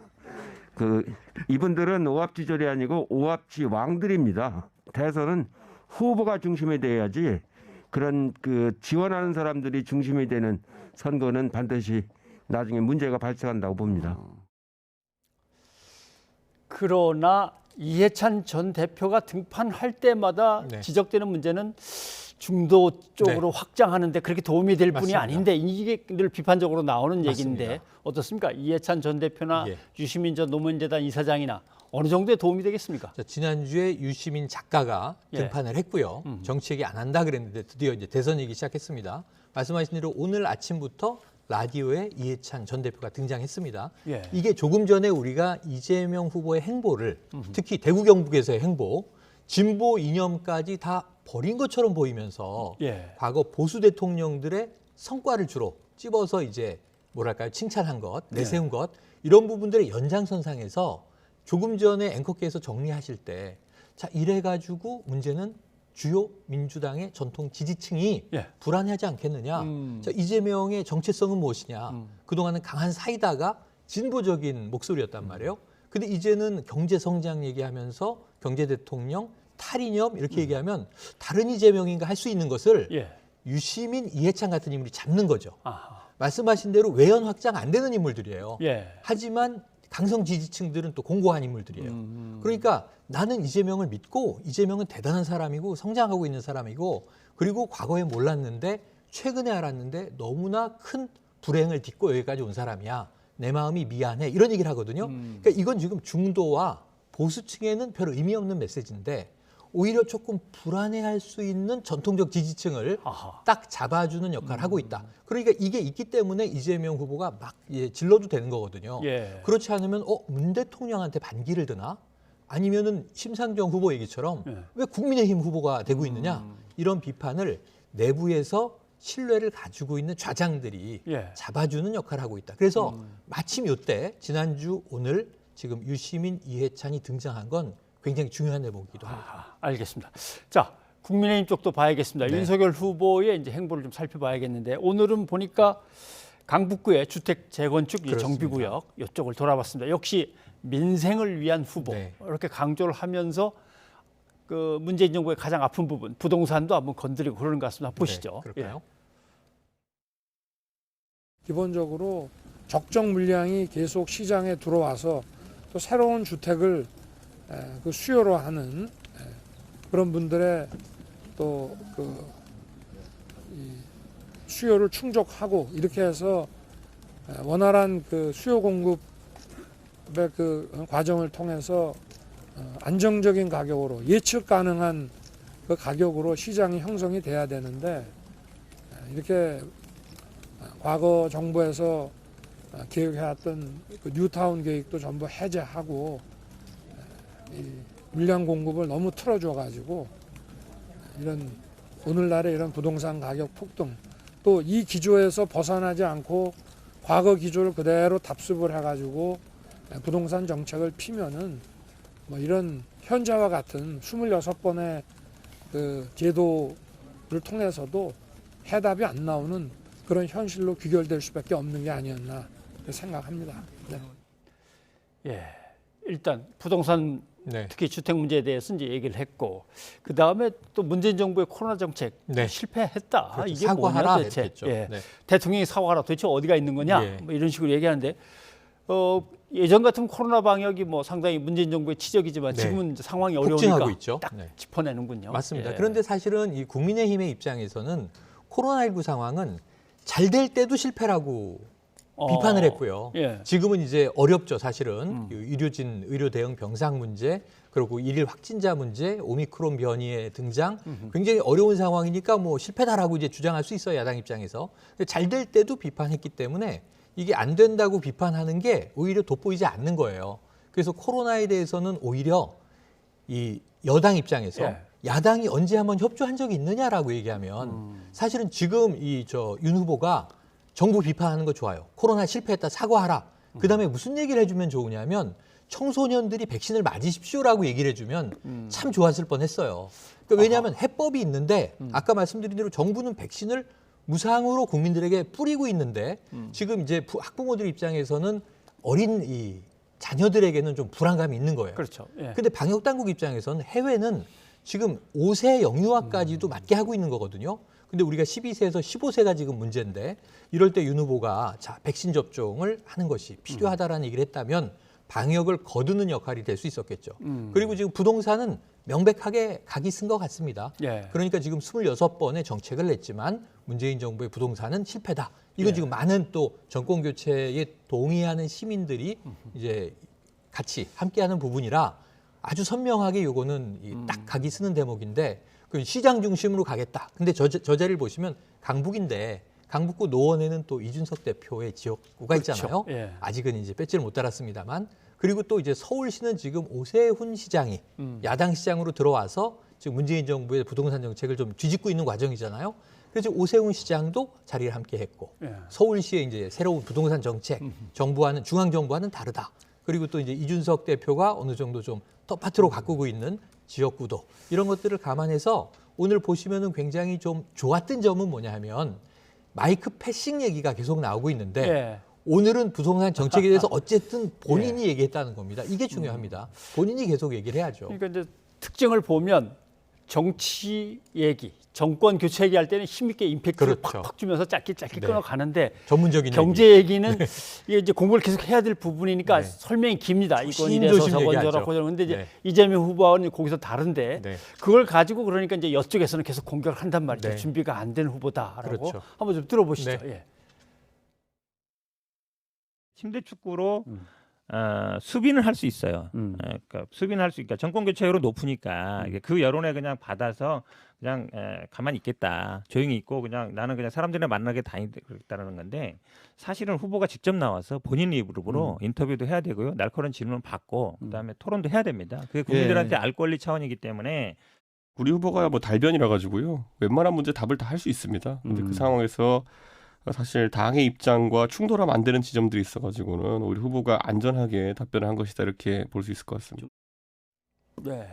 그 이분들은 오합지졸이 아니고 오합지왕들입니다. 대선은 후보가 중심이 돼야지 그런 그 지원하는 사람들이 중심이 되는 선거는 반드시 나중에 문제가 발생한다고 봅니다. 그러나 이해찬 전 대표가 등판할 때마다 지적되는 문제는 중도 쪽으로 확장하는데 그렇게 도움이 될 뿐이 아닌데 이게 늘 비판적으로 나오는 얘기인데 어떻습니까? 이해찬 전 대표나 유시민 전 노무현재단 이사장이나 어느 정도의 도움이 되겠습니까? 자, 지난주에 유시민 작가가 등판을 했고요. 정치 얘기 안 한다 그랬는데 드디어 이제 대선 얘기 시작했습니다. 말씀하신 대로 오늘 아침부터 라디오에 이해찬 전 대표가 등장했습니다. 이게 조금 전에 우리가 이재명 후보의 행보를 특히 대구 경북에서의 행보, 진보 이념까지 다 버린 것처럼 보이면서 과거 보수 대통령들의 성과를 주로 찝어서 이제 뭐랄까요 칭찬한 것, 내세운 것 이런 부분들의 연장선상에서 조금 전에 앵커께서 정리하실 때 자 이래가지고 문제는 주요 민주당의 전통 지지층이 불안해하지 않겠느냐. 자, 이재명의 정체성은 무엇이냐. 그동안은 강한 사이다가 진보적인 목소리였단 말이에요. 근데 이제는 경제 성장 얘기하면서 경제 대통령, 탈이념 이렇게 얘기하면 다른 이재명인가 할 수 있는 것을 유시민, 이해찬 같은 인물이 잡는 거죠. 말씀하신 대로 외연 확장 안 되는 인물들이에요. 하지만 강성 지지층들은 또 공고한 인물들이에요. 그러니까 나는 이재명을 믿고 이재명은 대단한 사람이고 성장하고 있는 사람이고 그리고 과거에 몰랐는데 최근에 알았는데 너무나 큰 불행을 딛고 여기까지 온 사람이야. 내 마음이 미안해. 이런 얘기를 하거든요. 그러니까 이건 지금 중도와 보수층에는 별 의미 없는 메시지인데 오히려 조금 불안해할 수 있는 전통적 지지층을 딱 잡아주는 역할을 하고 있다. 그러니까 이게 있기 때문에 이재명 후보가 막 질러도 되는 거거든요. 그렇지 않으면 문 대통령한테 반기를 드나? 아니면은 심상정 후보 얘기처럼 왜 국민의힘 후보가 되고 있느냐? 이런 비판을 내부에서 신뢰를 가지고 있는 좌장들이 잡아주는 역할을 하고 있다. 그래서 마침 이때 지난주 오늘 지금 유시민, 이해찬이 등장한 건 굉장히 중요한 대목이기도 합니다. 알겠습니다. 자, 국민의힘 쪽도 봐야겠습니다. 윤석열 후보의 이제 행보를 좀 살펴봐야겠는데 오늘은 보니까 강북구의 주택 재건축 정비구역 이쪽을 돌아봤습니다. 역시 민생을 위한 후보 이렇게 강조를 하면서 그 문재인 정부의 가장 아픈 부분 부동산도 한번 건드리고 그러는 것 같습니다. 보시죠. 그럴까요? 기본적으로 적정 물량이 계속 시장에 들어와서 또 새로운 주택을 그 수요로 하는 그런 분들의 또 그 수요를 충족하고 이렇게 해서 원활한 그 수요 공급의 그 과정을 통해서 안정적인 가격으로 예측 가능한 그 가격으로 시장이 형성이 돼야 되는데 이렇게 과거 정부에서 계획해왔던 그 뉴타운 계획도 전부 해제하고 이 물량 공급을 너무 틀어줘가지고 이런 오늘날의 이런 부동산 가격 폭등 또 이 기조에서 벗어나지 않고 과거 기조를 그대로 답습을 해가지고 부동산 정책을 피면은 뭐 이런 현재와 같은 26번의 그 제도를 통해서도 해답이 안 나오는 그런 현실로 귀결될 수밖에 없는 게 아니었나 생각합니다. 일단 부동산 특히 주택 문제에 대해서 이제 얘기를 했고 그 다음에 또 문재인 정부의 코로나 정책 실패했다. 그렇죠. 이게 사과하라 뭐냐 도대체. 대통령이 사과하라 도대체 어디가 있는 거냐 뭐 이런 식으로 얘기하는데 예전 같은 코로나 방역이 뭐 상당히 문재인 정부의 치적이지만 지금은 이제 상황이 어려우니까 있죠. 딱 짚어내는군요. 맞습니다. 그런데 사실은 이 국민의힘의 입장에서는 코로나19 상황은 잘 될 때도 실패라고 비판을 했고요. 예. 지금은 이제 어렵죠, 사실은. 의료진, 의료 대응 병상 문제, 그리고 일일 확진자 문제, 오미크론 변이의 등장, 굉장히 어려운 상황이니까 뭐 실패다라고 이제 주장할 수 있어요, 야당 입장에서. 잘 될 때도 비판했기 때문에 이게 안 된다고 비판하는 게 오히려 돋보이지 않는 거예요. 그래서 코로나에 대해서는 오히려 이 여당 입장에서 예. 야당이 언제 한번 협조한 적이 있느냐라고 얘기하면 사실은 지금 윤 후보가 정부 비판하는 거 좋아요. 코로나 실패했다 사과하라. 그다음에 무슨 얘기를 해주면 좋으냐면 청소년들이 백신을 맞으십시오라고 얘기를 해주면 참 좋았을 뻔했어요. 그러니까 왜냐하면 해법이 있는데 아까 말씀드린 대로 정부는 백신을 무상으로 국민들에게 뿌리고 있는데 지금 이제 학부모들 입장에서는 어린 이 자녀들에게는 좀 불안감이 있는 거예요. 그렇죠. 예. 근데 방역 당국 입장에서는 해외는 지금 5세 영유아까지도 맞게 하고 있는 거거든요. 근데 우리가 12세에서 15세가 지금 문제인데 이럴 때 윤 후보가 자, 백신 접종을 하는 것이 필요하다라는 얘기를 했다면 방역을 거두는 역할이 될 수 있었겠죠. 그리고 지금 부동산은 명백하게 각이 쓴 것 같습니다. 예. 그러니까 지금 26번의 정책을 냈지만 문재인 정부의 부동산은 실패다. 이거 지금 많은 또 정권 교체에 동의하는 시민들이 이제 같이 함께하는 부분이라 아주 선명하게 요거는 딱 각이 쓰는 대목인데 그 시장 중심으로 가겠다. 근데 저 자리를 보시면 강북인데 강북구 노원에는 또 이준석 대표의 지역구가 그렇죠. 있잖아요. 예. 아직은 이제 배지를 못 달았습니다만 그리고 또 이제 서울시는 지금 오세훈 시장이 야당 시장으로 들어와서 지금 문재인 정부의 부동산 정책을 좀 뒤집고 있는 과정이잖아요. 그래서 오세훈 시장도 자리를 함께 했고 예. 서울시의 이제 새로운 부동산 정책 정부와는 중앙 정부와는 다르다. 그리고 또 이제 이준석 대표가 어느 정도 좀 텃밭으로 가꾸고 있는 지역구도 이런 것들을 감안해서 오늘 보시면은 굉장히 좀 좋았던 점은 뭐냐 하면 마이크 패싱 얘기가 계속 나오고 있는데 예. 오늘은 부동산 정책에 대해서 어쨌든 본인이 얘기했다는 겁니다. 이게 중요합니다. 본인이 계속 얘기를 해야죠. 그러니까 이제 특징을 보면 정치 얘기, 정권 교체 얘기할 때는 힘있게 임팩트를 그렇죠. 팍팍 주면서 짧게 네. 끊어가는데 전문적인 경제 얘기는 이게 이제 공부를 계속 해야 될 부분이니까 네. 설명이 깁니다. 이건 이래서 조심조심 저건 얘기하죠. 저렇고 그런데 이제 네. 이재명 후보와는 거기서 다른데 네. 그걸 가지고 그러니까 이제 이쪽에서는 계속 공격을 한단 말이죠. 네. 준비가 안 된 후보다라고 그렇죠. 한번 좀 들어보시죠. 네. 예. 침대 축구로 수비는 할 수 있어요. 그러니까 수비는 할 수 있으니까 정권 교체율은 높으니까 그 여론에 그냥 받아서 그냥 가만히 있겠다, 조용히 있고 그냥 나는 그냥 사람들이랑 만나게 다니겠다라는 건데 사실은 후보가 직접 나와서 본인 입으로 인터뷰도 해야 되고요, 날카로운 질문 받고 그다음에 토론도 해야 됩니다. 그게 국민들한테 알 권리 차원이기 때문에 우리 후보가 뭐 달변이라 가지고요 웬만한 문제 답을 다 할 수 있습니다. 근데 그 상황에서 사실 당의 입장과 충돌하면 안 되는 지점들이 있어가지고는 우리 후보가 안전하게 답변을 한 것이다 이렇게 볼 수 있을 것 같습니다. 네.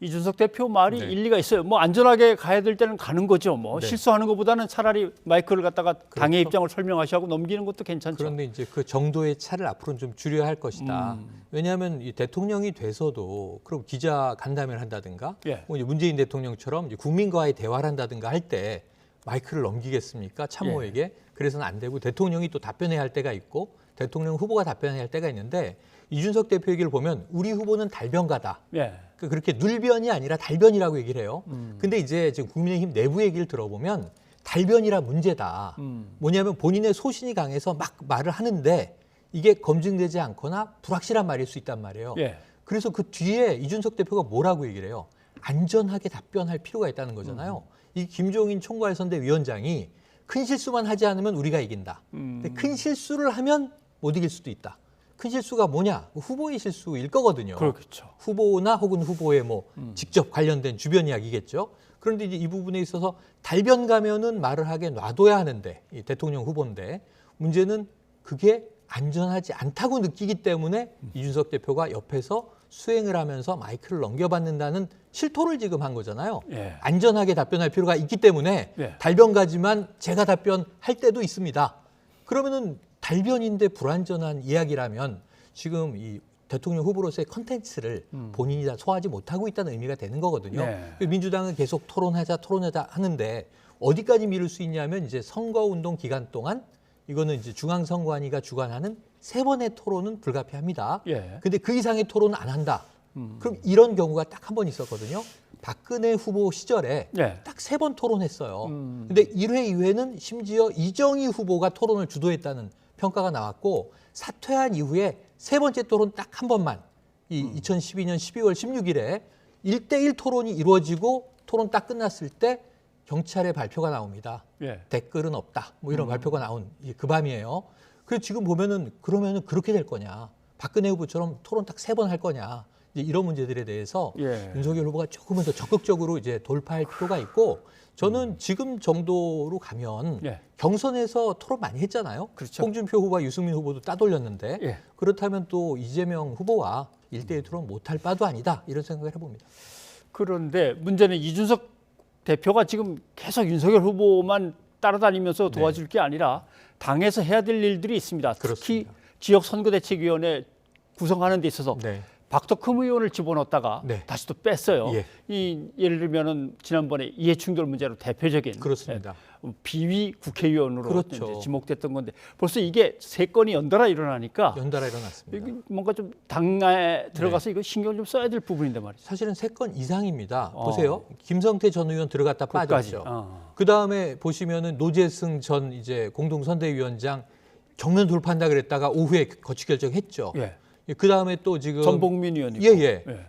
이준석 대표 말이 네. 일리가 있어요. 뭐 안전하게 가야 될 때는 가는 거죠. 뭐 네. 실수하는 것보다는 차라리 마이크를 갖다가 당의 입장을 설명하시고 넘기는 것도 괜찮죠. 그런데 이제 그 정도의 차를 앞으로는 좀 줄여야 할 것이다. 왜냐하면 이 대통령이 돼서도 그럼 기자 간담회를 한다든가 예. 뭐 이제 문재인 대통령처럼 이제 국민과의 대화를 한다든가 할 때 마이크를 넘기겠습니까? 참모에게. 그래서는 안 되고 대통령이 또 답변해야 할 때가 있고 대통령 후보가 답변해야 할 때가 있는데 이준석 대표 얘기를 보면 우리 후보는 달변가다. 예. 그렇게 눌변이 아니라 달변이라고 얘기를 해요. 근데 이제 지금 국민의힘 내부 얘기를 들어보면 달변이라 문제다. 뭐냐면 본인의 소신이 강해서 막 말을 하는데 이게 검증되지 않거나 불확실한 말일 수 있단 말이에요. 예. 그래서 그 뒤에 이준석 대표가 뭐라고 얘기를 해요? 안전하게 답변할 필요가 있다는 거잖아요. 이 김종인 총괄선대위원장이 큰 실수만 하지 않으면 우리가 이긴다. 근데 큰 실수를 하면 못 이길 수도 있다. 큰 실수가 뭐냐? 후보의 실수일 거거든요. 그렇겠죠. 후보나 혹은 후보의 뭐 직접 관련된 주변 이야기겠죠. 그런데 이제 이 부분에 있어서 달변 가면은 말을 하게 놔둬야 하는데 이 대통령 후보인데 문제는 그게 안전하지 않다고 느끼기 때문에 이준석 대표가 옆에서 수행을 하면서 마이크를 넘겨받는다는 실토를 지금 한 거잖아요. 예. 안전하게 답변할 필요가 있기 때문에 예. 달변가지만 제가 답변할 때도 있습니다. 그러면은 달변인데 불안전한 이야기라면 지금 이 대통령 후보로서의 컨텐츠를 본인이 다 소화하지 못하고 있다는 의미가 되는 거거든요. 네. 민주당은 계속 토론하자 토론하자 하는데 어디까지 미룰 수 있냐면 이제 선거운동 기간 동안 이거는 이제 중앙선관위가 주관하는 3번의 토론은 불가피합니다. 예. 근데 그 이상의 토론은 안 한다. 그럼 이런 경우가 딱 한 번 있었거든요. 박근혜 후보 시절에 네. 딱 3번 토론했어요. 근데 1회, 2회는 심지어 이정희 후보가 토론을 주도했다는 평가가 나왔고 사퇴한 이후에 3번째 토론 딱 한 번만 2012년 12월 16일에 1대1 토론이 이루어지고 토론 딱 끝났을 때 경찰의 발표가 나옵니다. 예. 댓글은 없다. 뭐 이런 발표가 나온 그 밤이에요. 그래서 지금 보면은 그러면은 그렇게 될 거냐. 박근혜 후보처럼 토론 딱 3번 할 거냐. 이제 이런 문제들에 대해서 윤석열 후보가 조금은 더 적극적으로 이제 돌파할 필요가 있고 저는 지금 정도로 가면 경선에서 토론 많이 했잖아요. 그렇죠. 홍준표 후보와 유승민 후보도 따돌렸는데 그렇다면 또 이재명 후보와 1대1 토론 못할 바도 아니다. 이런 생각을 해봅니다. 그런데 문제는 이준석 대표가 지금 계속 윤석열 후보만 따라다니면서 도와줄 게 아니라 당에서 해야 될 일들이 있습니다. 특히 지역 선거대책위원회 구성하는 데 있어서 박덕흠 의원을 집어넣었다가 다시 또 뺐어요. 예를 들면은 지난번에 이해충돌 문제로 대표적인 비위 국회의원으로 이제 지목됐던 건데 벌써 이게 3건이 연달아 일어나니까 연달아 일어났습니다. 뭔가 좀 당에 들어가서 이거 신경 좀 써야 될 부분인데 말이죠. 사실은 3건 이상입니다. 보세요. 김성태 전 의원 들어갔다 빠졌죠. 그 다음에 보시면은 노재승 전 이제 공동선대위원장 정면 돌파한다 그랬다가 오후에 거취 결정했죠. 그 다음에 또 지금 전복민 의원이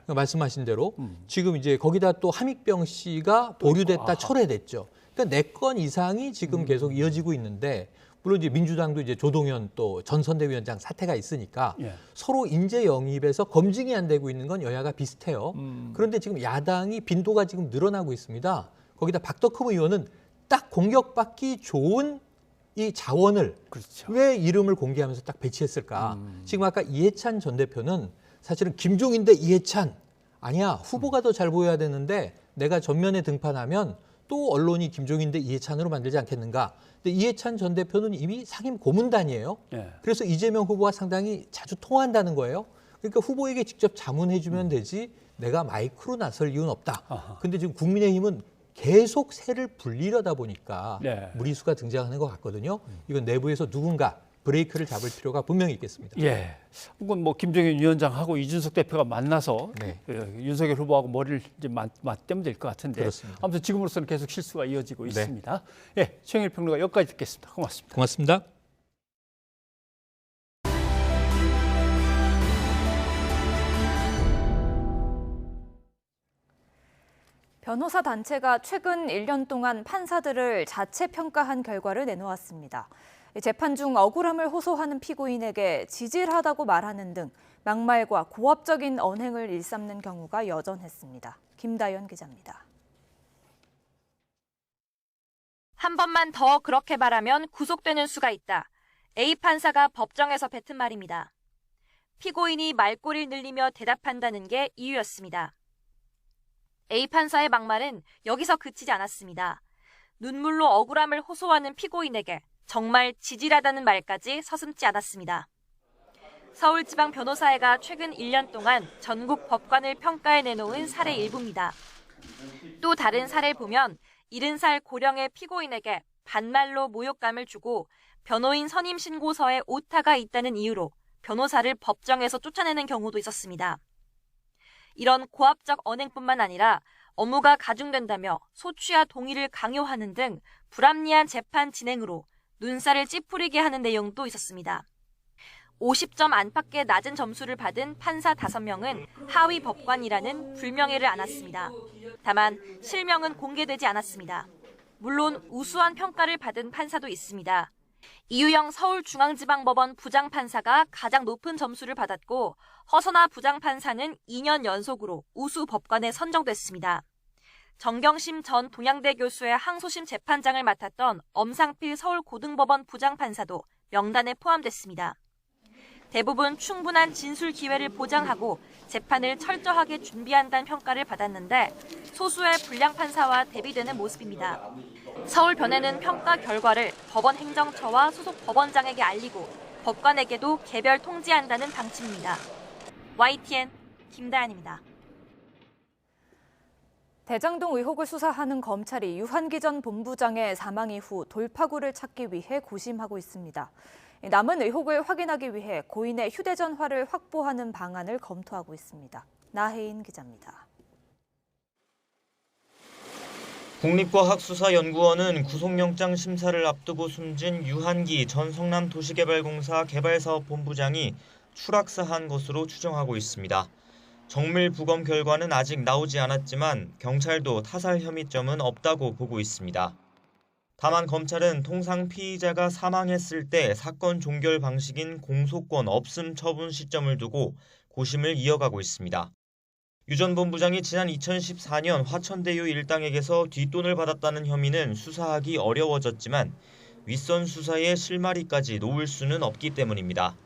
말씀하신 대로 지금 이제 거기다 또 함익병 씨가 보류됐다 철회됐죠. 그러니까 4건 이상이 지금 계속 이어지고 있는데 물론 이제 민주당도 이제 조동현 또 전 선대위원장 사태가 있으니까 서로 인재 영입에서 검증이 안 되고 있는 건 여야가 비슷해요. 그런데 지금 야당이 빈도가 지금 늘어나고 있습니다. 거기다 박덕흠 의원은 딱 공격받기 좋은 이 자원을 왜 이름을 공개하면서 딱 배치했을까? 지금 아까 이해찬 전 대표는 사실은 김종인 대 이해찬 아니야 후보가 더 잘 보여야 되는데 내가 전면에 등판하면 또 언론이 김종인 대 이해찬으로 만들지 않겠는가? 근데 이해찬 전 대표는 이미 상임 고문단이에요. 그래서 이재명 후보와 상당히 자주 통화한다는 거예요. 그러니까 후보에게 직접 자문해주면 되지 내가 마이크로 나설 이유는 없다. 근데 지금 국민의힘은 계속 새를 불리려다 보니까 무리수가 등장하는 것 같거든요. 이건 내부에서 누군가 브레이크를 잡을 필요가 분명히 있겠습니다. 혹은 뭐 김종인 위원장하고 이준석 대표가 만나서 윤석열 후보하고 머리를 이제 맞대면 될 것 같은데 그렇습니다. 아무튼 지금으로서는 계속 실수가 이어지고 있습니다. 최영일 평론가 여기까지 듣겠습니다. 고맙습니다. 고맙습니다. 변호사 단체가 최근 1년 동안 판사들을 자체 평가한 결과를 내놓았습니다. 재판 중 억울함을 호소하는 피고인에게 지질하다고 말하는 등 막말과 고압적인 언행을 일삼는 경우가 여전했습니다. 김다연 기자입니다. 한 번만 더 그렇게 말하면 구속되는 수가 있다. A 판사가 법정에서 뱉은 말입니다. 피고인이 말꼬리를 늘리며 대답한다는 게 이유였습니다. A 판사의 막말은 여기서 그치지 않았습니다. 눈물로 억울함을 호소하는 피고인에게 정말 지질하다는 말까지 서슴지 않았습니다. 서울지방변호사회가 최근 1년 동안 전국 법관을 평가해 내놓은 사례 일부입니다. 또 다른 사례를 보면 70살 고령의 피고인에게 반말로 모욕감을 주고 변호인 선임 신고서에 오타가 있다는 이유로 변호사를 법정에서 쫓아내는 경우도 있었습니다. 이런 고압적 언행뿐만 아니라 업무가 가중된다며 소취와 동의를 강요하는 등 불합리한 재판 진행으로 눈살을 찌푸리게 하는 내용도 있었습니다. 50점 안팎의 낮은 점수를 받은 판사 5명은 하위 법관이라는 불명예를 안았습니다. 다만 실명은 공개되지 않았습니다. 물론 우수한 평가를 받은 판사도 있습니다. 이유영 서울중앙지방법원 부장판사가 가장 높은 점수를 받았고 허선아 부장판사는 2년 연속으로 우수 법관에 선정됐습니다. 정경심 전 동양대 교수의 항소심 재판장을 맡았던 엄상필 서울고등법원 부장판사도 명단에 포함됐습니다. 대부분 충분한 진술 기회를 보장하고 재판을 철저하게 준비한다는 평가를 받았는데 소수의 불량 판사와 대비되는 모습입니다. 서울변회는 평가 결과를 법원 행정처와 소속 법원장에게 알리고 법관에게도 개별 통지한다는 방침입니다. YTN 김다연입니다. 대장동 의혹을 수사하는 검찰이 유한기 전 본부장의 사망 이후 돌파구를 찾기 위해 고심하고 있습니다. 남은 의혹을 확인하기 위해 고인의 휴대전화를 확보하는 방안을 검토하고 있습니다. 나혜인 기자입니다. 국립과학수사연구원은 구속영장 심사를 앞두고 숨진 유한기 전 성남도시개발공사 개발사업본부장이 추락사한 것으로 추정하고 있습니다. 정밀 부검 결과는 아직 나오지 않았지만 경찰도 타살 혐의점은 없다고 보고 있습니다. 다만 검찰은 통상 피의자가 사망했을 때 사건 종결 방식인 공소권 없음 처분 시점을 두고 고심을 이어가고 있습니다. 유 전 본부장이 지난 2014년 화천대유 일당에게서 뒷돈을 받았다는 혐의는 수사하기 어려워졌지만 윗선 수사에 실마리까지 놓을 수는 없기 때문입니다.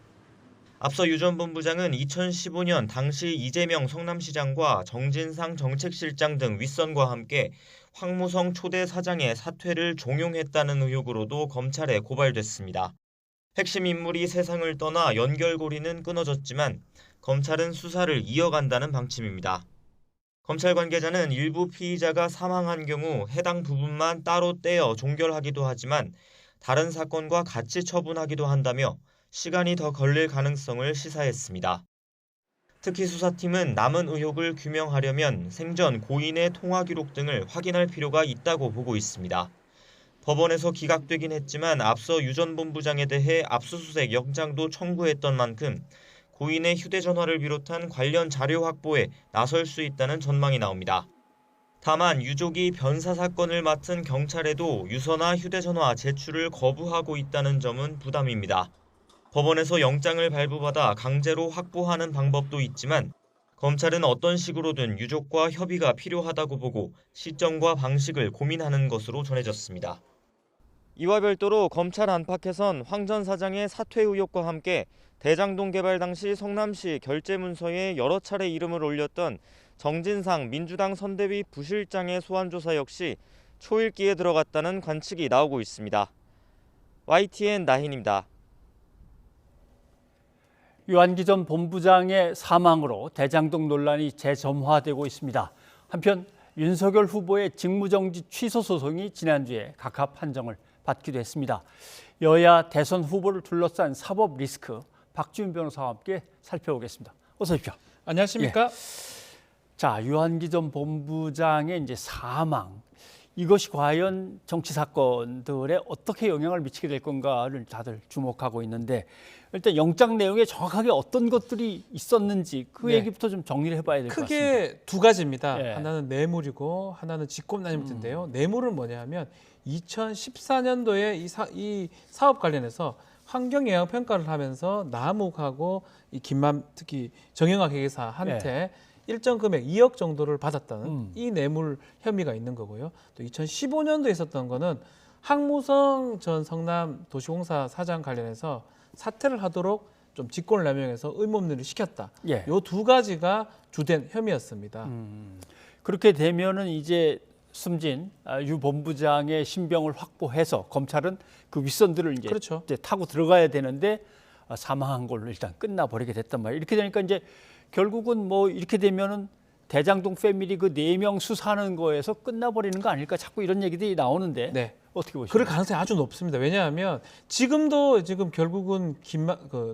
앞서 유 전 본부장은 2015년 당시 이재명 성남시장과 정진상 정책실장 등 윗선과 함께 황무성 초대 사장의 사퇴를 종용했다는 의혹으로도 검찰에 고발됐습니다. 핵심 인물이 세상을 떠나 연결고리는 끊어졌지만 검찰은 수사를 이어간다는 방침입니다. 검찰 관계자는 일부 피의자가 사망한 경우 해당 부분만 따로 떼어 종결하기도 하지만 다른 사건과 같이 처분하기도 한다며 시간이 더 걸릴 가능성을 시사했습니다. 특히 수사팀은 남은 의혹을 규명하려면 생전 고인의 통화 기록 등을 확인할 필요가 있다고 보고 있습니다. 법원에서 기각되긴 했지만 앞서 유 전 본부장에 대해 압수수색 영장도 청구했던 만큼 고인의 휴대전화를 비롯한 관련 자료 확보에 나설 수 있다는 전망이 나옵니다. 다만 유족이 변사 사건을 맡은 경찰에도 유서나 휴대전화 제출을 거부하고 있다는 점은 부담입니다. 법원에서 영장을 발부받아 강제로 확보하는 방법도 있지만 검찰은 어떤 식으로든 유족과 협의가 필요하다고 보고 시점과 방식을 고민하는 것으로 전해졌습니다. 이와 별도로 검찰 안팎에선 황 전 사장의 사퇴 의혹과 함께 대장동 개발 당시 성남시 결재문서에 여러 차례 이름을 올렸던 정진상 민주당 선대위 부실장의 소환조사 역시 초읽기에 들어갔다는 관측이 나오고 있습니다. YTN 나힌입니다. 유한기 전 본부장의 사망으로 대장동 논란이 재점화되고 있습니다. 한편 윤석열 후보의 직무정지 취소 소송이 지난주에 각하 판정을 받기도 했습니다. 여야 대선 후보를 둘러싼 사법 리스크 박지훈 변호사와 함께 살펴보겠습니다. 어서 오십시오. 안녕하십니까? 예. 자, 유한기 전 본부장의 이제 사망. 이것이 과연 정치 사건들에 어떻게 영향을 미치게 될 건가를 다들 주목하고 있는데 일단 영장 내용에 정확하게 어떤 것들이 있었는지 그 얘기부터 좀 정리를 해봐야 될 것 같습니다. 크게 두 가지입니다. 예. 하나는 뇌물이고 하나는 직권남용죄인데요. 뇌물은 뭐냐면 2014년도에 이 사업 관련해서 환경영향 평가를 하면서 남욱하고 이 김만 특히 정영학 회계사한테 일정 금액 2억 정도를 받았다는 이 뇌물 혐의가 있는 거고요. 또 2015년도에 있었던 거는 황무성 전 성남 도시공사 사장 관련해서 사퇴를 하도록 좀 직권을 남용해서 의무업무를 시켰다. 예. 요 두 가지가 주된 혐의였습니다. 그렇게 되면은 이제 숨진 유 본부장의 신병을 확보해서 검찰은 그 윗선들을 이제, 그렇죠. 이제 타고 들어가야 되는데 사망한 걸로 일단 끝나버리게 됐단 말이에요. 이렇게 되니까 이제 결국은 뭐 이렇게 되면은 대장동 패밀리 그 4명 수사하는 거에서 끝나버리는 거 아닐까 자꾸 이런 얘기들이 나오는데 네. 어떻게 보십니까? 그럴 가능성이 아주 높습니다. 왜냐하면 지금 결국은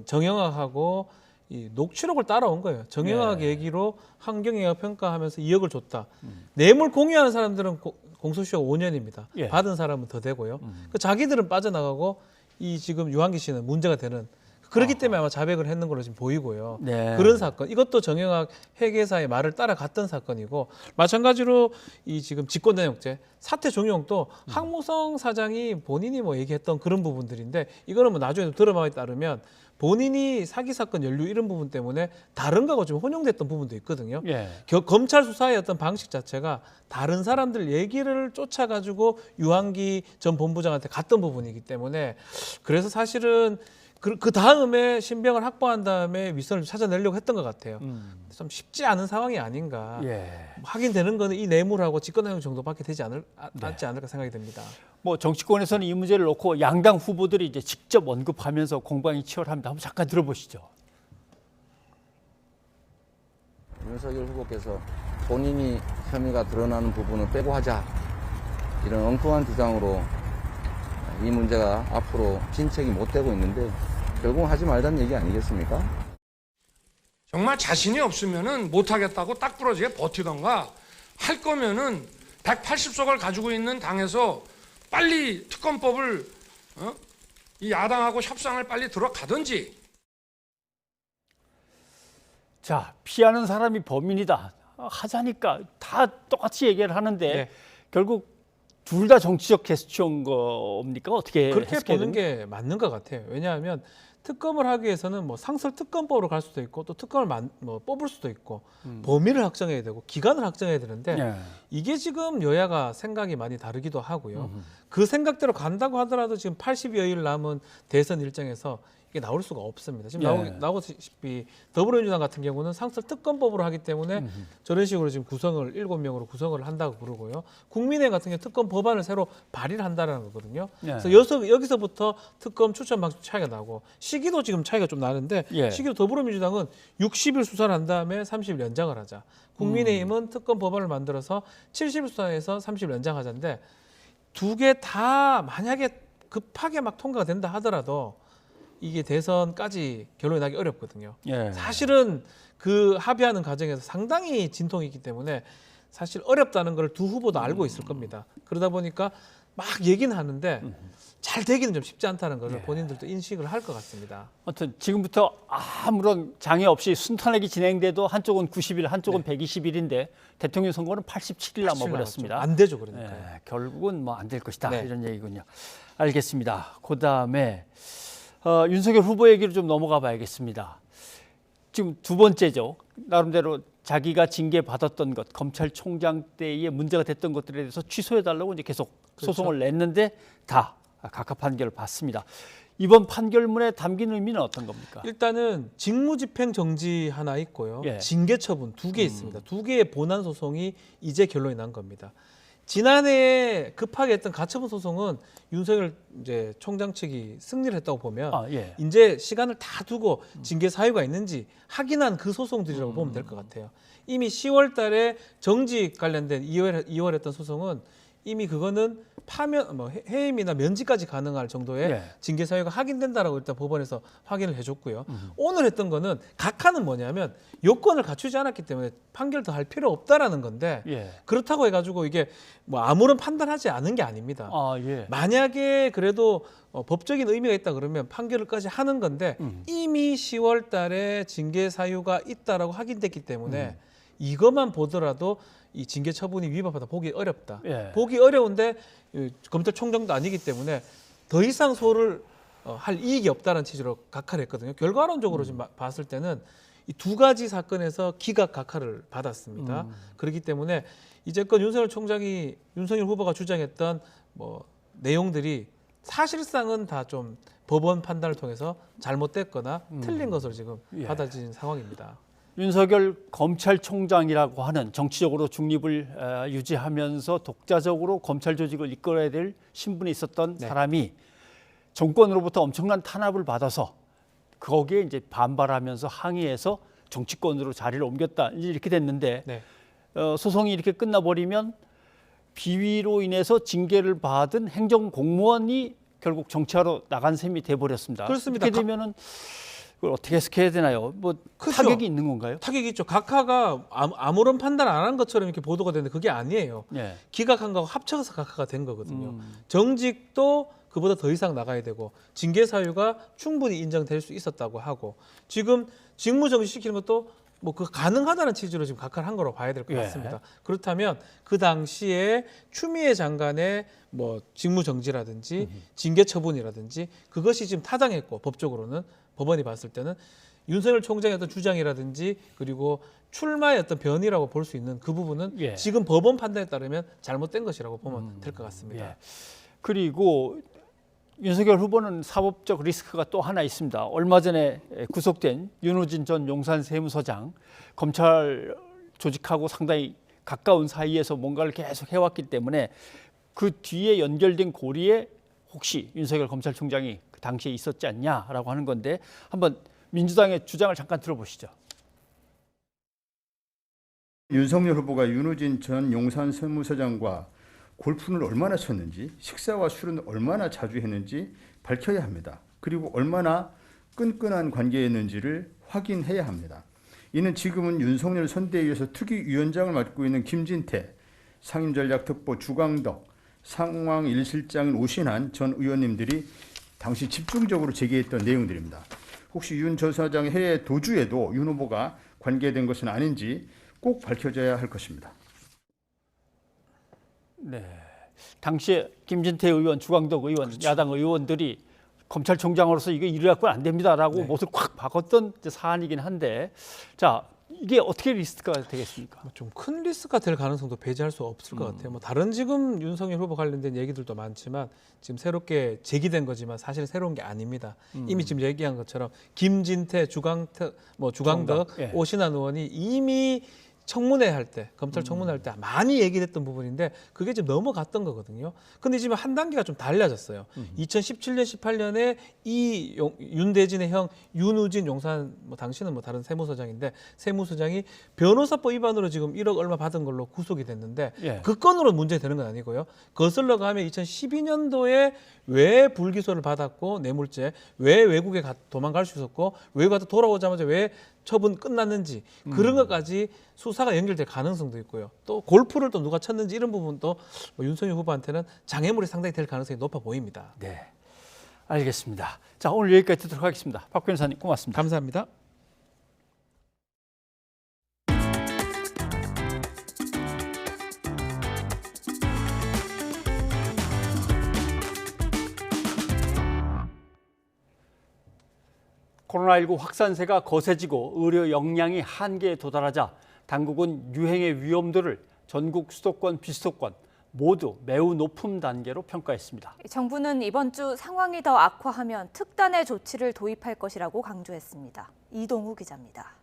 정영학하고 이 녹취록을 따라온 거예요. 정영학 얘기로 환경영향 평가하면서 2억을 줬다. 뇌물 공유하는 사람들은 공소시효가 5년입니다. 예. 받은 사람은 더 되고요. 그 자기들은 빠져나가고 이 지금 유한기 씨는 문제가 되는. 그렇기 때문에 아마 자백을 했는 걸로 지금 보이고요. 네. 그런 사건. 이것도 정영학 회계사의 말을 따라갔던 사건이고 마찬가지로 이 지금 직권남용죄 사퇴 종용도 황무성 사장이 본인이 뭐 얘기했던 그런 부분들인데 이거는 뭐 나중에 드러마에 따르면 본인이 사기 사건 연루 이런 부분 때문에 다른 거하고 좀 혼용됐던 부분도 있거든요. 예. 검찰 수사의 어떤 방식 자체가 다른 사람들 얘기를 쫓아가지고 유한기 전 본부장한테 갔던 부분이기 때문에 그래서 사실은 그 다음에 신병을 확보한 다음에 윗선을 찾아내려고 했던 것 같아요. 좀 쉽지 않은 상황이 아닌가. 예. 확인되는 거는 이 뇌물하고 직권남용 정도밖에 되지 않지 않을까 생각이 됩니다. 뭐 정치권에서는 이 문제를 놓고 양당 후보들이 이제 직접 언급하면서 공방이 치열합니다. 한번 잠깐 들어보시죠. 윤석열 후보께서 본인이 혐의가 드러나는 부분은 빼고 하자 이런 엉뚱한 주장으로 이 문제가 앞으로 진척이 못 되고 있는데 결국 하지 말자는 얘기 아니겠습니까? 정말 자신이 없으면은 못하겠다고 딱 부러지게 버티던가 할 거면은 180석을 가지고 있는 당에서 빨리 특검법을 이 야당하고 협상을 빨리 들어가든지. 자, 피하는 사람이 범인이다 하자니까 다 똑같이 얘기를 하는데 네. 결국 둘 다 정치적 게스트인 겁니까? 어떻게 그렇게 해석해야 보는 됩니까? 게 맞는 것 같아요. 왜냐하면 특검을 하기 위해서는 뭐 상설 특검법으로 갈 수도 있고 또 특검을 뽑을 수도 있고 범위를 확정해야 되고 기간을 확정해야 되는데 네. 이게 지금 여야가 생각이 많이 다르기도 하고요. 그 생각대로 간다고 하더라도 지금 80여일 남은 대선 일정에서 이게 나올 수가 없습니다. 지금 나오다시피 더불어민주당 같은 경우는 상설 특검법으로 하기 때문에 저런 식으로 지금 구성을 7명으로 구성을 한다고 그러고요. 국민의힘 같은 경우 특검 법안을 새로 발의를 한다는 거거든요. 그래서 여기서부터 특검 추천 방식 차이가 나고 시기도 지금 차이가 좀 나는데 시기도 더불어민주당은 60일 수사를 한 다음에 30일 연장을 하자. 국민의힘은 특검 법안을 만들어서 70일 수사해서 30일 연장하자인데 두 개 다 만약에 급하게 막 통과가 된다 하더라도 이게 대선까지 결론이 나기 어렵거든요. 사실은 그 합의하는 과정에서 상당히 진통이 있기 때문에 사실 어렵다는 걸 두 후보도 알고 있을 겁니다. 그러다 보니까 막 얘기는 하는데 잘 되기는 좀 쉽지 않다는 것을 본인들도 인식을 할 것 같습니다. 아무튼 지금부터 아무런 장애 없이 순탄하게 진행돼도 한쪽은 90일, 한쪽은 120일인데 대통령 선거는 87일 남아버렸습니다. 안 되죠, 그러니까. 결국은 뭐 안 될 것이다 네. 이런 얘기군요. 알겠습니다. 그다음에 윤석열 후보 얘기로 좀 넘어가 봐야겠습니다. 지금 두 번째죠. 나름대로 자기가 징계받았던 것, 검찰총장 때에 문제가 됐던 것들에 대해서 취소해달라고 이제 계속 소송을 냈는데 다 각하 판결을 받습니다. 이번 판결문에 담긴 의미는 어떤 겁니까? 일단은 직무집행 정지 하나 있고요. 징계 처분 2개 있습니다. 2개의 본안 소송이 이제 결론이 난 겁니다. 지난해에 급하게 했던 가처분 소송은 윤석열 이제 총장 측이 승리를 했다고 보면 이제 시간을 다 두고 징계 사유가 있는지 확인한 그 소송들이라고 보면 될 것 같아요. 이미 10월 달에 정직 관련된 2월 했던 소송은 이미 그거는 파면 해임이나 면직까지 가능할 정도의 징계 사유가 확인된다라고 일단 법원에서 확인을 해줬고요. 오늘 했던 거는 각하는 뭐냐면 요건을 갖추지 않았기 때문에 판결 더 할 필요 없다라는 건데 그렇다고 해가지고 이게 뭐 아무런 판단하지 않은 게 아닙니다. 만약에 그래도 법적인 의미가 있다 그러면 판결을까지 하는 건데 이미 10월 달에 징계 사유가 있다라고 확인됐기 때문에 이것만 보더라도 이 징계 처분이 위법하다 보기 어렵다. 보기 어려운데 검찰총장도 아니기 때문에 더 이상 소를 할 이익이 없다는 취지로 각하를 했거든요. 결과론적으로 지금 봤을 때는 이 두 가지 사건에서 기각 각하를 받았습니다. 그렇기 때문에 이제껏 윤석열 후보가 주장했던 뭐 내용들이 사실상은 다 좀 법원 판단을 통해서 잘못됐거나 틀린 것으로 지금 받아진 상황입니다. 윤석열 검찰총장이라고 하는 정치적으로 중립을 유지하면서 독자적으로 검찰 조직을 이끌어야 될 신분이 있었던 사람이 정권으로부터 엄청난 탄압을 받아서 거기에 이제 반발하면서 항의해서 정치권으로 자리를 옮겼다 이렇게 됐는데 소송이 이렇게 끝나버리면 비위로 인해서 징계를 받은 행정공무원이 결국 정치하러 나간 셈이 돼버렸습니다. 그렇습니다. 이렇게 되면은 그걸 어떻게 해석해야 되나요? 뭐 크죠. 타격이 있는 건가요? 타격이 있죠. 각하가 아무런 판단 안 한 것처럼 이렇게 보도가 되는데 그게 아니에요. 기각한 거하고 합쳐서 각하가 된 거거든요. 정직도 그보다 더 이상 나가야 되고 징계 사유가 충분히 인정될 수 있었다고 하고 지금 직무정지 시키는 것도 뭐 그 가능하다는 취지로 지금 각하를 한 거로 봐야 될 것 같습니다. 그렇다면 그 당시에 추미애 장관의 뭐 직무정지라든지 징계 처분이라든지 그것이 지금 타당했고 법적으로는 법원이 봤을 때는 윤석열 총장의 어떤 주장이라든지 그리고 출마의 어떤 변이라고 볼 수 있는 그 부분은 지금 법원 판단에 따르면 잘못된 것이라고 보면 될 것 같습니다. 그리고 윤석열 후보는 사법적 리스크가 또 하나 있습니다. 얼마 전에 구속된 윤호진 전 용산 세무서장, 검찰 조직하고 상당히 가까운 사이에서 뭔가를 계속 해왔기 때문에 그 뒤에 연결된 고리에 혹시 윤석열 검찰총장이 그 당시에 있었지 않냐라고 하는 건데 한번 민주당의 주장을 잠깐 들어보시죠. 윤석열 후보가 윤호진 전 용산 세무서장과 골프는 얼마나 쳤는지, 식사와 술은 얼마나 자주 했는지 밝혀야 합니다. 그리고 얼마나 끈끈한 관계였는지를 확인해야 합니다. 이는 지금은 윤석열 선대위에서 특위위원장을 맡고 있는 김진태 상임전략특보 주광덕, 상황1실장인 오신환 전 의원님들이 당시 집중적으로 제기했던 내용들입니다. 혹시 윤 전 사장의 해외 도주에도 윤 후보가 관계된 것은 아닌지 꼭 밝혀져야 할 것입니다. 네, 당시에 김진태 의원, 주광덕 의원, 그렇죠. 야당 의원들이 검찰총장으로서 이거 이래갖고는 안 됩니다라고 못을 콱 박았던 사안이긴 한데, 자, 이게 어떻게 리스크가 되겠습니까? 좀 큰 리스크가 될 가능성도 배제할 수 없을 것 같아요. 뭐 다른 지금 윤석열 후보 관련된 얘기들도 많지만 지금 새롭게 제기된 거지만 사실 새로운 게 아닙니다. 이미 지금 얘기한 것처럼 김진태, 주광덕, 오신환 의원이 이미 청문회 할 때, 검찰 청문회 할 때 많이 얘기했던 부분인데 그게 지금 넘어갔던 거거든요. 근데 지금 한 단계가 좀 달라졌어요. 2017년, 18년에 이 윤대진의 형 윤우진 용산, 당신은 다른 세무서장인데 세무서장이 변호사법 위반으로 지금 1억 얼마 받은 걸로 구속이 됐는데 그 건으로 문제되는 건 아니고요. 거슬러 가면 2012년도에 왜 불기소를 받았고 뇌물죄, 왜 외국에 도망갈 수 있었고 외국 가서 돌아오자마자 왜 처분 끝났는지 그런 것까지 수사가 연결될 가능성도 있고요. 또 골프를 또 누가 쳤는지 이런 부분도 윤석열 후보한테는 장애물이 상당히 될 가능성이 높아 보입니다. 네, 알겠습니다. 자, 오늘 여기까지 듣도록 하겠습니다. 박 변호사님 고맙습니다. 감사합니다. 코로나19 확산세가 거세지고 의료 역량이 한계에 도달하자 당국은 유행의 위험도를 전국 수도권, 비수도권 모두 매우 높은 단계로 평가했습니다. 정부는 이번 주 상황이 더 악화하면 특단의 조치를 도입할 것이라고 강조했습니다. 이동우 기자입니다.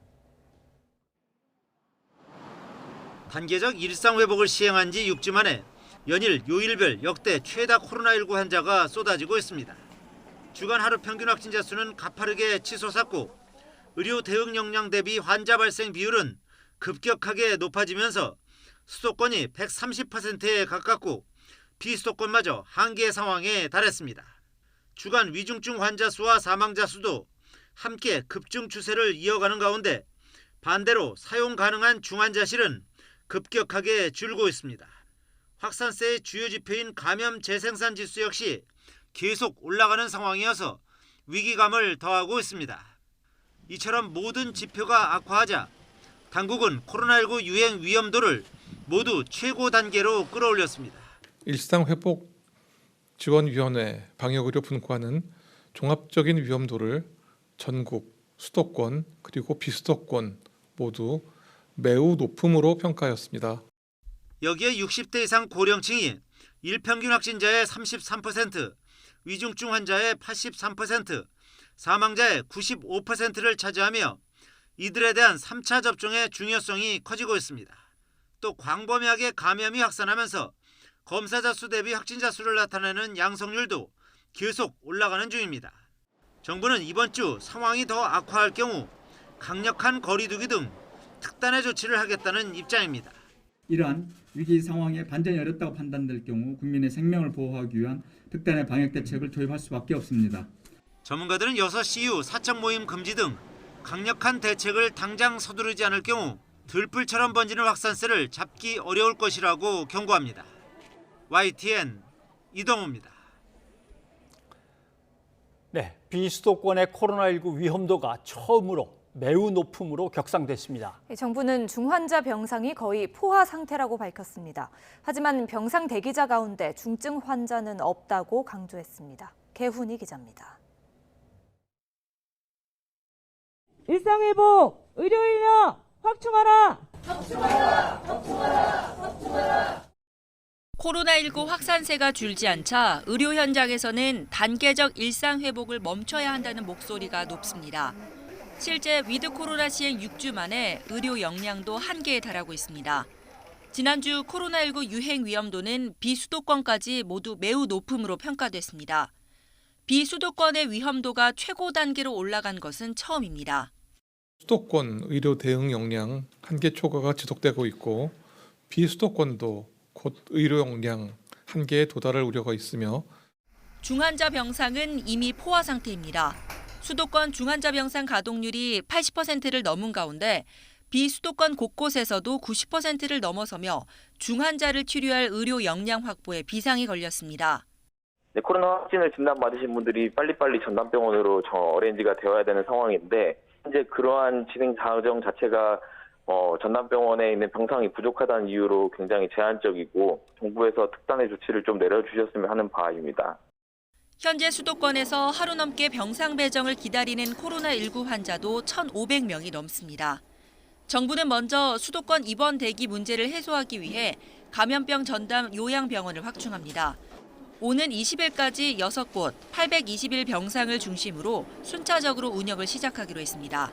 단계적 일상 회복을 시행한 지 6주 만에 연일 요일별 역대 최다 코로나19 환자가 쏟아지고 있습니다. 주간 하루 평균 확진자 수는 가파르게 치솟았고 의료 대응 역량 대비 환자 발생 비율은 급격하게 높아지면서 수도권이 130%에 가깝고 비수도권마저 한계 상황에 달했습니다. 주간 위중증 환자 수와 사망자 수도 함께 급증 추세를 이어가는 가운데 반대로 사용 가능한 중환자실은 급격하게 줄고 있습니다. 확산세의 주요 지표인 감염 재생산 지수 역시 계속 올라가는 상황이어서 위기감을 더하고 있습니다. 이처럼 모든 지표가 악화하자 당국은 코로나19 유행 위험도를 모두 최고 단계로 끌어올렸습니다. 일상회복지원위원회 방역의료분과는 종합적인 위험도를 전국, 수도권 그리고 비수도권 모두 매우 높음으로 평가하였습니다. 여기에 60대 이상 고령층이 일평균 확진자의 33%, 위중증 환자의 83%, 사망자의 95%를 차지하며 이들에 대한 3차 접종의 중요성이 커지고 있습니다. 또 광범위하게 감염이 확산하면서 검사자 수 대비 확진자 수를 나타내는 양성률도 계속 올라가는 중입니다. 정부는 이번 주 상황이 더 악화할 경우 강력한 거리 두기 등 특단의 조치를 하겠다는 입장입니다. 이러한 위기 상황에 반전이 어렵다고 판단될 경우 국민의 생명을 보호하기 위한 특단의 방역 대책을 도입할 수밖에 없습니다. 전문가들은 6시 이후 사적 모임 금지 등 강력한 대책을 당장 서두르지 않을 경우 들불처럼 번지는 확산세를 잡기 어려울 것이라고 경고합니다. YTN 이동호입니다. 네, 비수도권의 코로나19 위험도가 처음으로 매우 높음으로 격상됐습니다. 정부는 중환자 병상이 거의 포화 상태라고 밝혔습니다. 하지만 병상 대기자 가운데 중증 환자는 없다고 강조했습니다. 개훈이 기자입니다. 일상회복, 의료인력 확충하라! 코로나19 확산세가 줄지 않자 의료 현장에서는 단계적 일상 회복을 멈춰야 한다는 목소리가 높습니다. 실제 위드 코로나 시행 6주 만에 의료 역량도 한계에 달하고 있습니다. 지난주 코로나19 유행 위험도는 비수도권까지 모두 매우 높음으로 평가됐습니다. 비수도권의 위험도가 최고 단계로 올라간 것은 처음입니다. 수도권 의료 대응 역량 한계 초과가 지속되고 있고 비수도권도 곧 의료 역량 한계에 도달할 우려가 있으며 중환자 병상은 이미 포화 상태입니다. 수도권 중환자 병상 가동률이 80%를 넘은 가운데 비수도권 곳곳에서도 90%를 넘어서며 중환자를 치료할 의료 역량 확보에 비상이 걸렸습니다. 네, 코로나 확진을 진단받으신 분들이 빨리빨리 전담병원으로 어레인지가 되어야 되는 상황인데 현재 그러한 진행 과정 자체가 전담병원에 있는 병상이 부족하다는 이유로 굉장히 제한적이고 정부에서 특단의 조치를 좀 내려주셨으면 하는 바입니다. 현재 수도권에서 하루 넘게 병상 배정을 기다리는 코로나19 환자도 1,500명이 넘습니다. 정부는 먼저 수도권 입원 대기 문제를 해소하기 위해 감염병 전담 요양병원을 확충합니다. 오는 20일까지 6곳 821 병상을 중심으로 순차적으로 운영을 시작하기로 했습니다.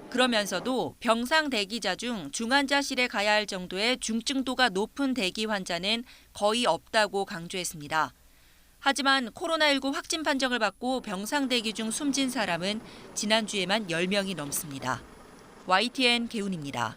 그러면서도 병상 대기자 중 중환자실에 가야 할 정도의 중증도가 높은 대기 환자는 거의 없다고 강조했습니다. 하지만 코로나19 확진 판정을 받고 병상 대기 중 숨진 사람은 지난주에만 10명이 넘습니다. YTN 개훈입니다.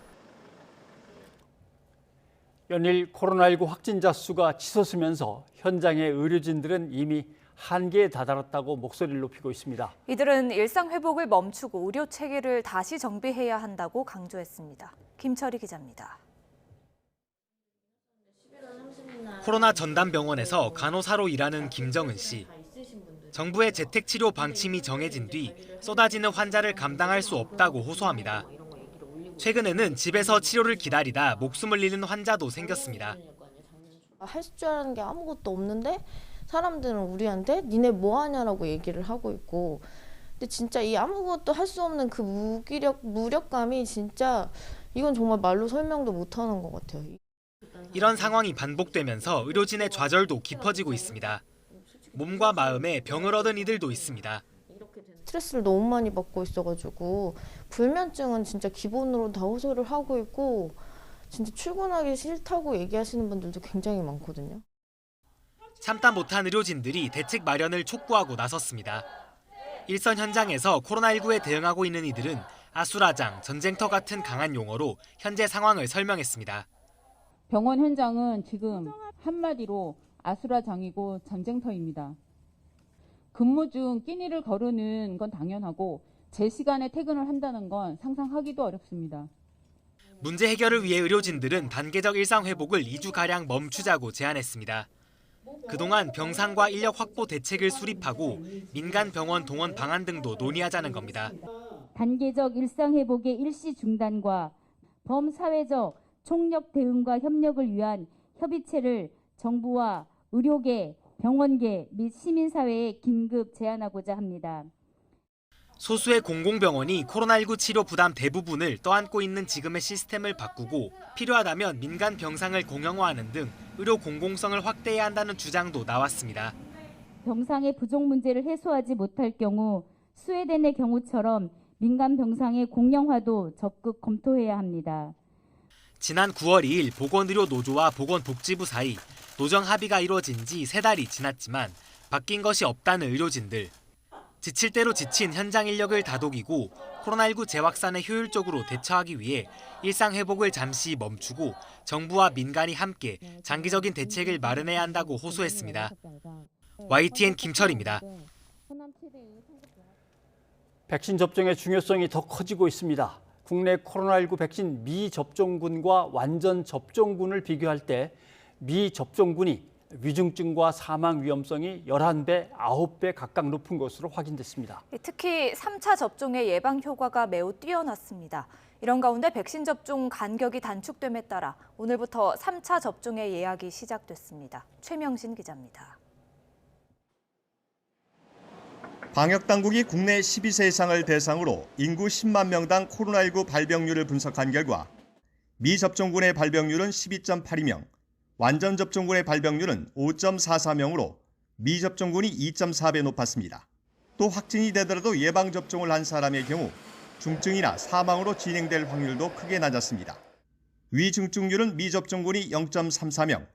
연일 코로나19 확진자 수가 치솟으면서 현장의 의료진들은 이미 한계에 다다랐다고 목소리를 높이고 있습니다. 이들은 일상 회복을 멈추고 의료 체계를 다시 정비해야 한다고 강조했습니다. 김철희 기자입니다. 코로나 전담병원에서 간호사로 일하는 김정은 씨. 정부의 재택치료 방침이 정해진 뒤 쏟아지는 환자를 감당할 수 없다고 호소합니다. 최근에는 집에서 치료를 기다리다 목숨을 잃는 환자도 생겼습니다. 할 줄 아는 게 아무것도 없는데 사람들은 우리한테 니네 뭐 하냐라고 얘기를 하고 있고, 근데 진짜 이 아무것도 할 수 없는 그 무력감이 진짜 이건 정말 말로 설명도 못하는 것 같아요. 이런 상황이 반복되면서 의료진의 좌절도 깊어지고 있습니다. 몸과 마음에 병을 얻은 이들도 있습니다. 스트레스를 너무 많이 받고 있어가지고 불면증은 진짜 기본으로 다 호소를 하고 있고 진짜 출근하기 싫다고 얘기하시는 분들도 굉장히 많거든요. 참다 못한 의료진들이 대책 마련을 촉구하고 나섰습니다. 일선 현장에서 코로나19에 대응하고 있는 이들은 아수라장, 전쟁터 같은 강한 용어로 현재 상황을 설명했습니다. 병원 현장은 지금 한마디로 아수라장이고 전쟁터입니다. 근무 중 끼니를 거르는 건 당연하고 제 시간에 퇴근을 한다는 건 상상하기도 어렵습니다. 문제 해결을 위해 의료진들은 단계적 일상 회복을 2주가량 멈추자고 제안했습니다. 그동안 병상과 인력 확보 대책을 수립하고 민간 병원 동원 방안 등도 논의하자는 겁니다. 단계적 일상 회복의 일시 중단과 범사회적 총력 대응과 협력을 위한 협의체를 정부와 의료계, 병원계 및 시민사회에 긴급 제안하고자 합니다. 소수의 공공병원이 코로나19 치료 부담 대부분을 떠안고 있는 지금의 시스템을 바꾸고 필요하다면 민간 병상을 공영화하는 등 의료 공공성을 확대해야 한다는 주장도 나왔습니다. 병상의 부족 문제를 해소하지 못할 경우 스웨덴의 경우처럼 민간 병상의 공영화도 적극 검토해야 합니다. 지난 9월 2일 보건의료노조와 보건복지부 사이 노정 합의가 이루어진 지 3달이 지났지만 바뀐 것이 없다는 의료진들. 지칠 대로 지친 현장 인력을 다독이고 코로나19 재확산에 효율적으로 대처하기 위해 일상 회복을 잠시 멈추고 정부와 민간이 함께 장기적인 대책을 마련해야 한다고 호소했습니다. YTN 김철입니다. 백신 접종의 중요성이 더 커지고 있습니다. 국내 코로나19 백신 미접종군과 완전 접종군을 비교할 때 미접종군이 위중증과 사망 위험성이 11배, 9배 각각 높은 것으로 확인됐습니다. 특히 3차 접종의 예방 효과가 매우 뛰어났습니다. 이런 가운데 백신 접종 간격이 단축됨에 따라 오늘부터 3차 접종의 예약이 시작됐습니다. 최명신 기자입니다. 방역당국이 국내 12세 이상을 대상으로 인구 10만 명당 코로나19 발병률을 분석한 결과 미접종군의 발병률은 12.82명, 완전 접종군의 발병률은 5.44명으로 미접종군이 2.4배 높았습니다. 또 확진이 되더라도 예방접종을 한 사람의 경우 중증이나 사망으로 진행될 확률도 크게 낮았습니다. 위중증률은 미접종군이 0.34명,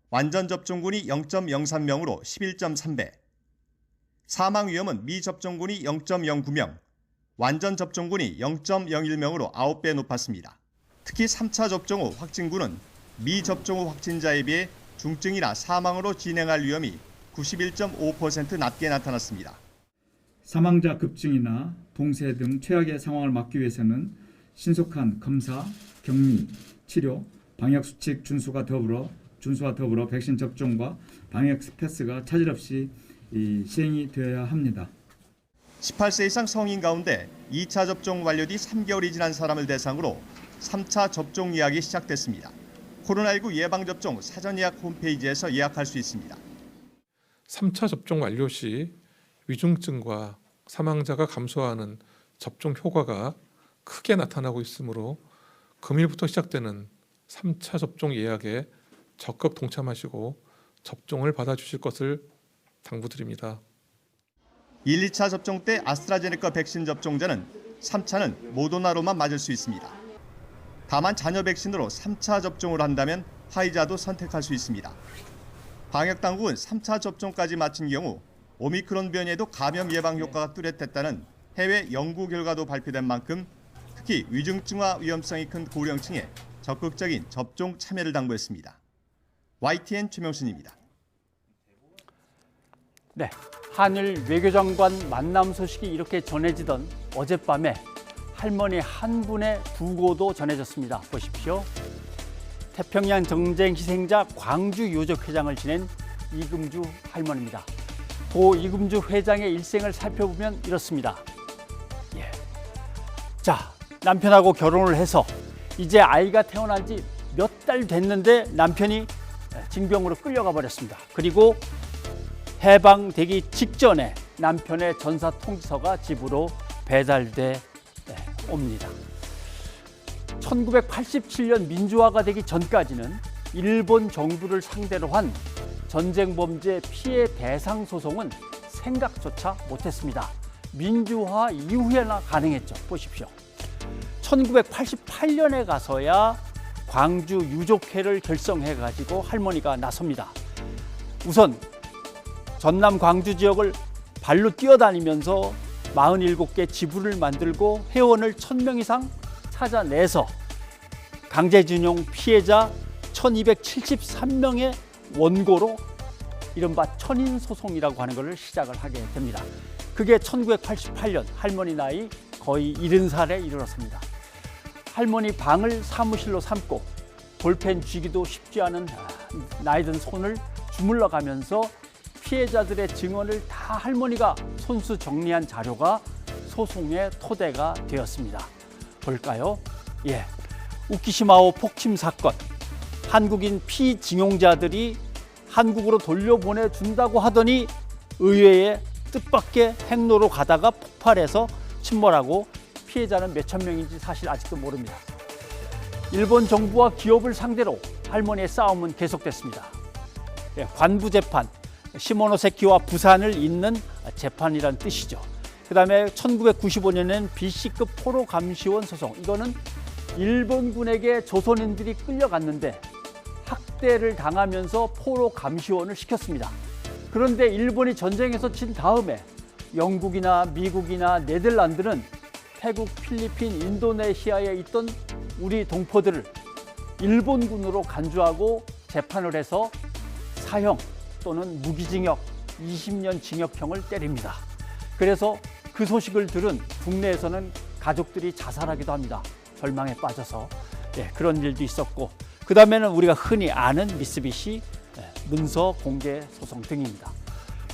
완전 접종군이 0.03명으로 11.3배, 사망 위험은 미접종군이 0.09명, 완전 접종군이 0.01명으로 9배 높았습니다. 특히 3차 접종 후 확진군은 미접종 후 확진자에 비해 중증이나 사망으로 진행할 위험이 91.5% 낮게 나타났습니다. 사망자 급증이나 동세 등 최악의 상황을 막기 위해서는 신속한 검사, 격리, 치료, 방역수칙 준수와 더불어 백신 접종과 방역 패스가 차질 없이 시행이 되어야 합니다. 18세 이상 성인 가운데 2차 접종 완료 뒤 3개월이 지난 사람을 대상으로 3차 접종 예약이 시작됐습니다. 코로나19 예방접종 사전 예약 홈페이지에서 예약할 수 있습니다. 3차 접종 완료 시 위중증과 사망자가 감소하는 접종 효과가 크게 나타나고 있으므로 금일부터 시작되는 3차 접종 예약에 적극 동참하시고 접종을 받아주실 것을 당부드립니다. 1, 2차 접종 때 아스트라제네카 백신 접종자는 3차는 모더나로만 맞을 수 있습니다. 다만 자녀 백신으로 3차 접종을 한다면 화이자도 선택할 수 있습니다. 방역당국은 3차 접종까지 마친 경우 오미크론 변이에도 감염 예방 효과가 뚜렷했다는 해외 연구 결과도 발표된 만큼 특히 위중증화 위험성이 큰 고령층에 적극적인 접종 참여를 당부했습니다. YTN 최명순입니다. 네, 한일 외교장관 만남 소식이 이렇게 전해지던 어젯밤에 할머니 한 분의 부고도 전해졌습니다. 보십시오. 태평양 전쟁 희생자 광주 유족회장을 지낸 이금주 할머니입니다. 고 이금주 회장의 일생을 살펴보면 이렇습니다. 자, 남편하고 결혼을 해서 이제 아이가 태어난 지 몇 달 됐는데 남편이 징병으로 끌려가 버렸습니다. 그리고 해방되기 직전에 남편의 전사 통지서가 집으로 배달돼 옵니다. 1987년 민주화가 되기 전까지는 일본 정부를 상대로 한 전쟁 범죄 피해 대상 소송은 생각조차 못했습니다. 민주화 이후에나 가능했죠. 보십시오. 1988년에 가서야 광주 유족회를 결성해가지고 할머니가 나섭니다. 우선 전남 광주 지역을 발로 뛰어다니면서 47개 지부를 만들고 회원을 1000명 이상 찾아내서 강제징용 피해자 1273명의 원고로 이른바 천인소송이라고 하는 것을 시작을 하게 됩니다. 그게 1988년 할머니 나이 거의 70살에 이르렀습니다. 할머니 방을 사무실로 삼고 볼펜 쥐기도 쉽지 않은 나이든 손을 주물러 가면서 피해자들의 증언을 다 할머니가 손수 정리한 자료가 소송의 토대가 되었습니다. 볼까요? 우키시마오 폭침 사건. 한국인 피징용자들이 한국으로 돌려보내준다고 하더니 의회의 뜻밖의 행로로 가다가 폭발해서 침몰하고 피해자는 몇천 명인지 사실 아직도 모릅니다. 일본 정부와 기업을 상대로 할머니의 싸움은 계속됐습니다. 관부 재판, 시모노세키와 부산을 잇는 재판이란 뜻이죠. 그 다음에 1995년에는 BC급 포로 감시원 소송. 이거는 일본군에게 조선인들이 끌려갔는데 학대를 당하면서 포로 감시원을 시켰습니다. 그런데 일본이 전쟁에서 진 다음에 영국이나 미국이나 네덜란드는 태국, 필리핀, 인도네시아에 있던 우리 동포들을 일본군으로 간주하고 재판을 해서 사형 또는 무기징역 20년 징역형을 때립니다. 그래서 그 소식을 들은 국내에서는 가족들이 자살하기도 합니다. 절망에 빠져서. 그런 일도 있었고, 그 다음에는 우리가 흔히 아는 미쓰비시 문서 공개 소송 등입니다.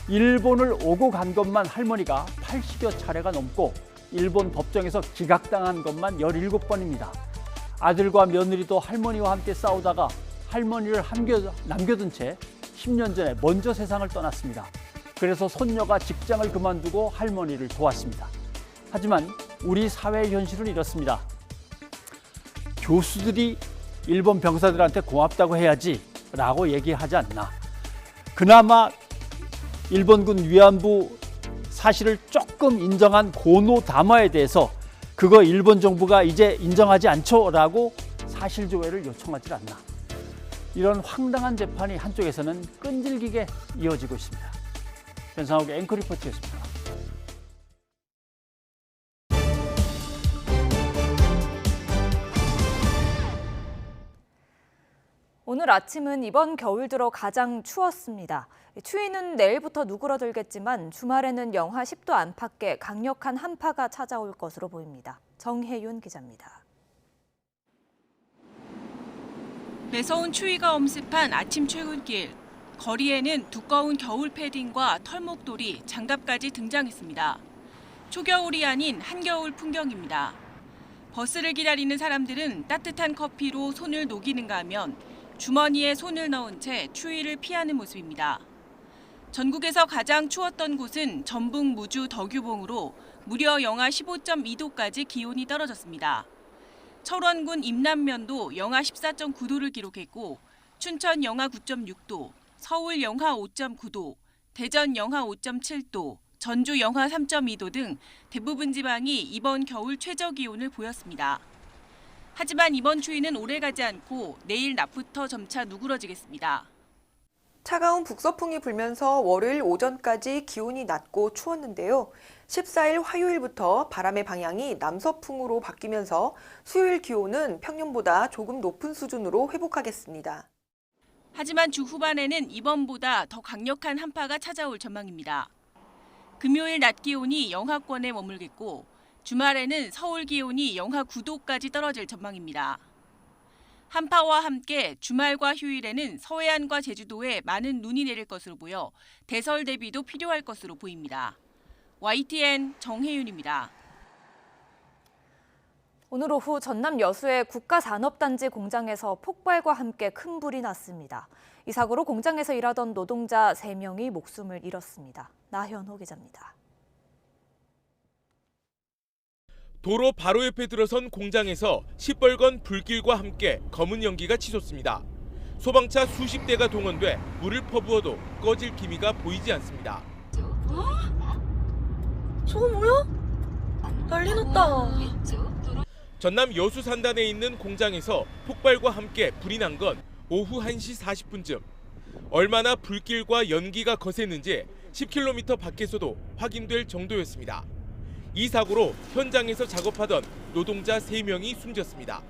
일본을 오고 간 것만 할머니가 80여 차례가 넘고 일본 법정에서 기각당한 것만 17번입니다. 아들과 며느리도 할머니와 함께 싸우다가 할머니를 남겨둔 채 10년 전에 먼저 세상을 떠났습니다. 그래서 손녀가 직장을 그만두고 할머니를 도왔습니다. 하지만 우리 사회의 현실은 이렇습니다. 교수들이 일본 병사들한테 고맙다고 해야지 라고 얘기하지 않나. 그나마 일본군 위안부 사실을 조금 인정한 고노다마에 대해서 그거 일본 정부가 이제 인정하지 않죠 라고 사실조회를 요청하지 않나. 이런 황당한 재판이 한쪽에서는 끈질기게 이어지고 있습니다. 변상욱의 앵커 리포트였습니다. 오늘 아침은 이번 겨울 들어 가장 추웠습니다. 추위는 내일부터 누그러들겠지만 주말에는 영하 10도 안팎의 강력한 한파가 찾아올 것으로 보입니다. 정혜윤 기자입니다. 매서운 추위가 엄습한 아침 출근길. 거리에는 두꺼운 겨울 패딩과 털목도리, 장갑까지 등장했습니다. 초겨울이 아닌 한겨울 풍경입니다. 버스를 기다리는 사람들은 따뜻한 커피로 손을 녹이는가 하면 주머니에 손을 넣은 채 추위를 피하는 모습입니다. 전국에서 가장 추웠던 곳은 전북 무주 덕유봉으로 무려 영하 15.2도까지 기온이 떨어졌습니다. 철원군 임남면도 영하 14.9도를 기록했고 춘천 영하 9.6도, 서울 영하 5.9도, 대전 영하 5.7도, 전주 영하 3.2도 등 대부분 지방이 이번 겨울 최저 기온을 보였습니다. 하지만 이번 추위는 오래가지 않고 내일 낮부터 점차 누그러지겠습니다. 차가운 북서풍이 불면서 월요일 오전까지 기온이 낮고 추웠는데요. 14일 화요일부터 바람의 방향이 남서풍으로 바뀌면서 수요일 기온은 평년보다 조금 높은 수준으로 회복하겠습니다. 하지만 주 후반에는 이번보다 더 강력한 한파가 찾아올 전망입니다. 금요일 낮 기온이 영하권에 머물겠고 주말에는 서울 기온이 영하 9도까지 떨어질 전망입니다. 한파와 함께 주말과 휴일에는 서해안과 제주도에 많은 눈이 내릴 것으로 보여 대설 대비도 필요할 것으로 보입니다. YTN 정혜윤입니다. 오늘 오후 전남 여수의 국가산업단지 공장에서 폭발과 함께 큰 불이 났습니다. 이 사고로 공장에서 일하던 노동자 3명이 목숨을 잃었습니다. 나현호 기자입니다. 도로 바로 옆에 들어선 공장에서 시뻘건 불길과 함께 검은 연기가 치솟습니다. 소방차 수십 대가 동원돼 물을 퍼부어도 꺼질 기미가 보이지 않습니다. 저거 뭐야? 난리 났다. 전남 여수 산단에 있는 공장에서 폭발과 함께 불이 난 건 오후 1시 40분쯤. 얼마나 불길과 연기가 거셌는지 10km 밖에서도 확인될 정도였습니다. 이 사고로 현장에서 작업하던 노동자 3명이 숨졌습니다.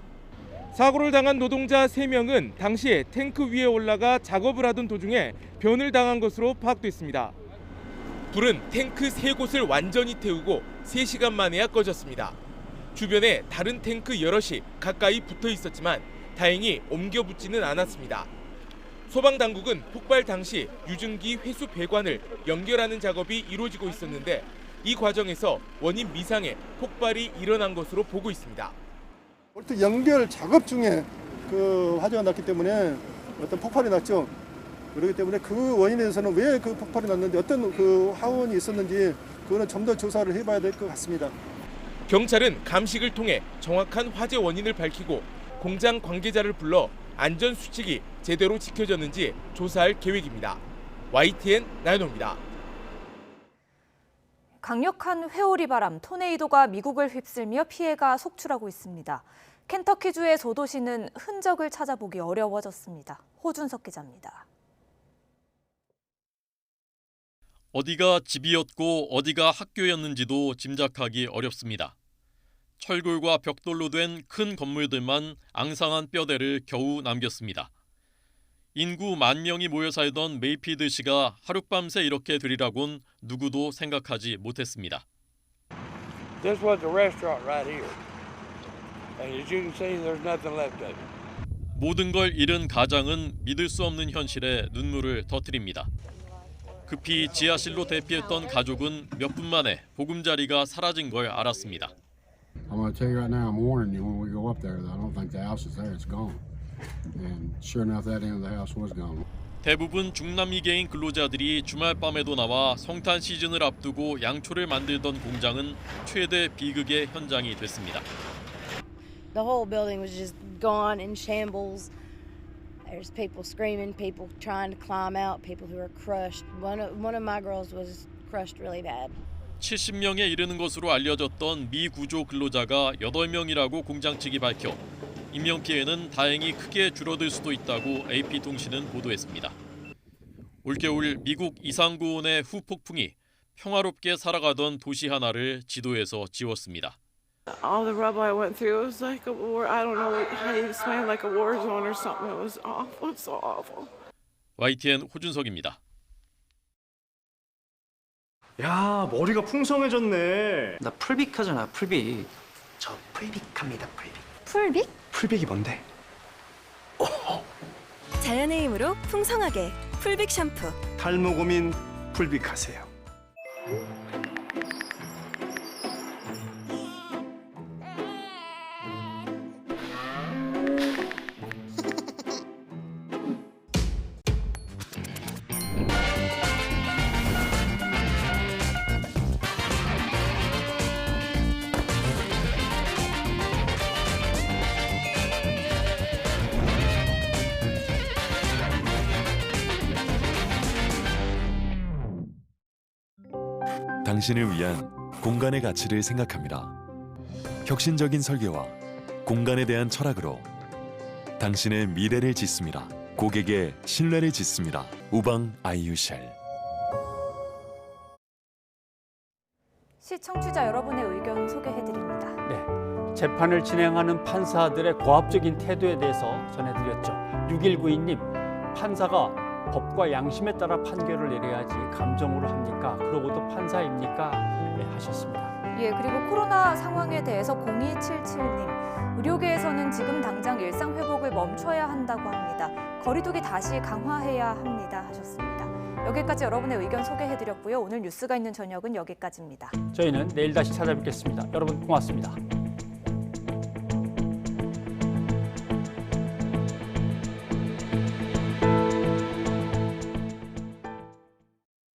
사고를 당한 노동자 3명은 당시 탱크 위에 올라가 작업을 하던 도중에 변을 당한 것으로 파악됐습니다. 불은 탱크 3곳을 완전히 태우고 3시간 만에야 꺼졌습니다. 주변에 다른 탱크 여럿이 가까이 붙어 있었지만 다행히 옮겨 붙지는 않았습니다. 소방당국은 폭발 당시 유증기 회수 배관을 연결하는 작업이 이루어지고 있었는데 이 과정에서 원인 미상의 폭발이 일어난 것으로 보고 있습니다. 연결 작업 중에 화재가 났기 때문에 어떤 폭발이 났죠. 그렇기 때문에 그 원인에 대해서는 왜 그 폭발이 났는지 어떤 화원이 있었는지 그거는 좀 더 조사를 해봐야 될 것 같습니다. 경찰은 감식을 통해 정확한 화재 원인을 밝히고 공장 관계자를 불러 안전 수칙이 제대로 지켜졌는지 조사할 계획입니다. YTN 나연호입니다. 강력한 회오리 바람, 토네이도가 미국을 휩쓸며 피해가 속출하고 있습니다. 켄터키주의 소도시는 흔적을 찾아보기 어려워졌습니다. 호준석 기자입니다. 어디가 집이었고 어디가 학교였는지도 짐작하기 어렵습니다. 철골과 벽돌로 된 큰 건물들만 앙상한 뼈대를 겨우 남겼습니다. 인구 10,000명이 모여 살던 메이필드시가 하룻밤새 이렇게 되리라곤 누구도 생각하지 못했습니다. This was a restaurant right here. And as you can see, there's nothing left of it. 모든 걸 잃은 가장은 믿을 수 없는 현실에 눈물을 터뜨립니다. 급히 지하실로 대피했던 가족은 몇 분 만에 보금자리가 사라진 걸 알았습니다. I'm going to tell you right now, I'm warning you when we go up there, I don't think the house is there, it's gone. And sure enough, that end of the house was gone. 대부분 중남미계인 근로자들이 주말 밤에도 나와 성탄 시즌을 앞두고 양초를 만들던 공장은 최대 비극의 현장이 됐습니다. The whole building was just gone in shambles. There's people screaming, people trying to climb out, people who are crushed. One of my girls was crushed really bad. 70명에 이르는 것으로 알려졌던 미 구조 근로자가 8명이라고 공장 측이 밝혀 인명피해는 다행히 크게 줄어들 수도 있다고 AP통신은 보도했습니다. 올겨울 미국 이상고온의 후폭풍이 평화롭게 살아가던 도시 하나를 지도에서 지웠습니다. All the rubble I went through, it was like a war. I don't know how you explain, like a war zone or something. It was awful. It's so awful. YTN 호준석입니다. 야, 머리가 풍성해졌네. 나 풀빅하잖아, 풀빅. 저 풀빅합니다, 풀빅. 풀빅? 풀빅이 뭔데? 자연의 힘으로 풍성하게 풀빅 샴푸. 탈모 고민 풀빅하세요. 당신을 위한 공간의 가치를 생각합니다. 혁신적인 설계와 공간에 대한 철학으로 당신의 미래를 짓습니다. 고객의 신뢰를 짓습니다. 우방 아이유쉘. 시청취자 여러분의 의견 소개해드립니다. 네, 재판을 진행하는 판사들의 고압적인 태도에 대해서 전해드렸죠. 6192님, 판사가 법과 양심에 따라 판결을 내려야지 감정으로 합니까? 그러고도 판사입니까? 네, 하셨습니다. 예, 그리고 코로나 상황에 대해서 0277님, 의료계에서는 지금 당장 일상 회복을 멈춰야 한다고 합니다. 거리두기 다시 강화해야 합니다. 하셨습니다. 여기까지 여러분의 의견 소개해드렸고요. 오늘 뉴스가 있는 저녁은 여기까지입니다. 저희는 내일 다시 찾아뵙겠습니다. 여러분 고맙습니다.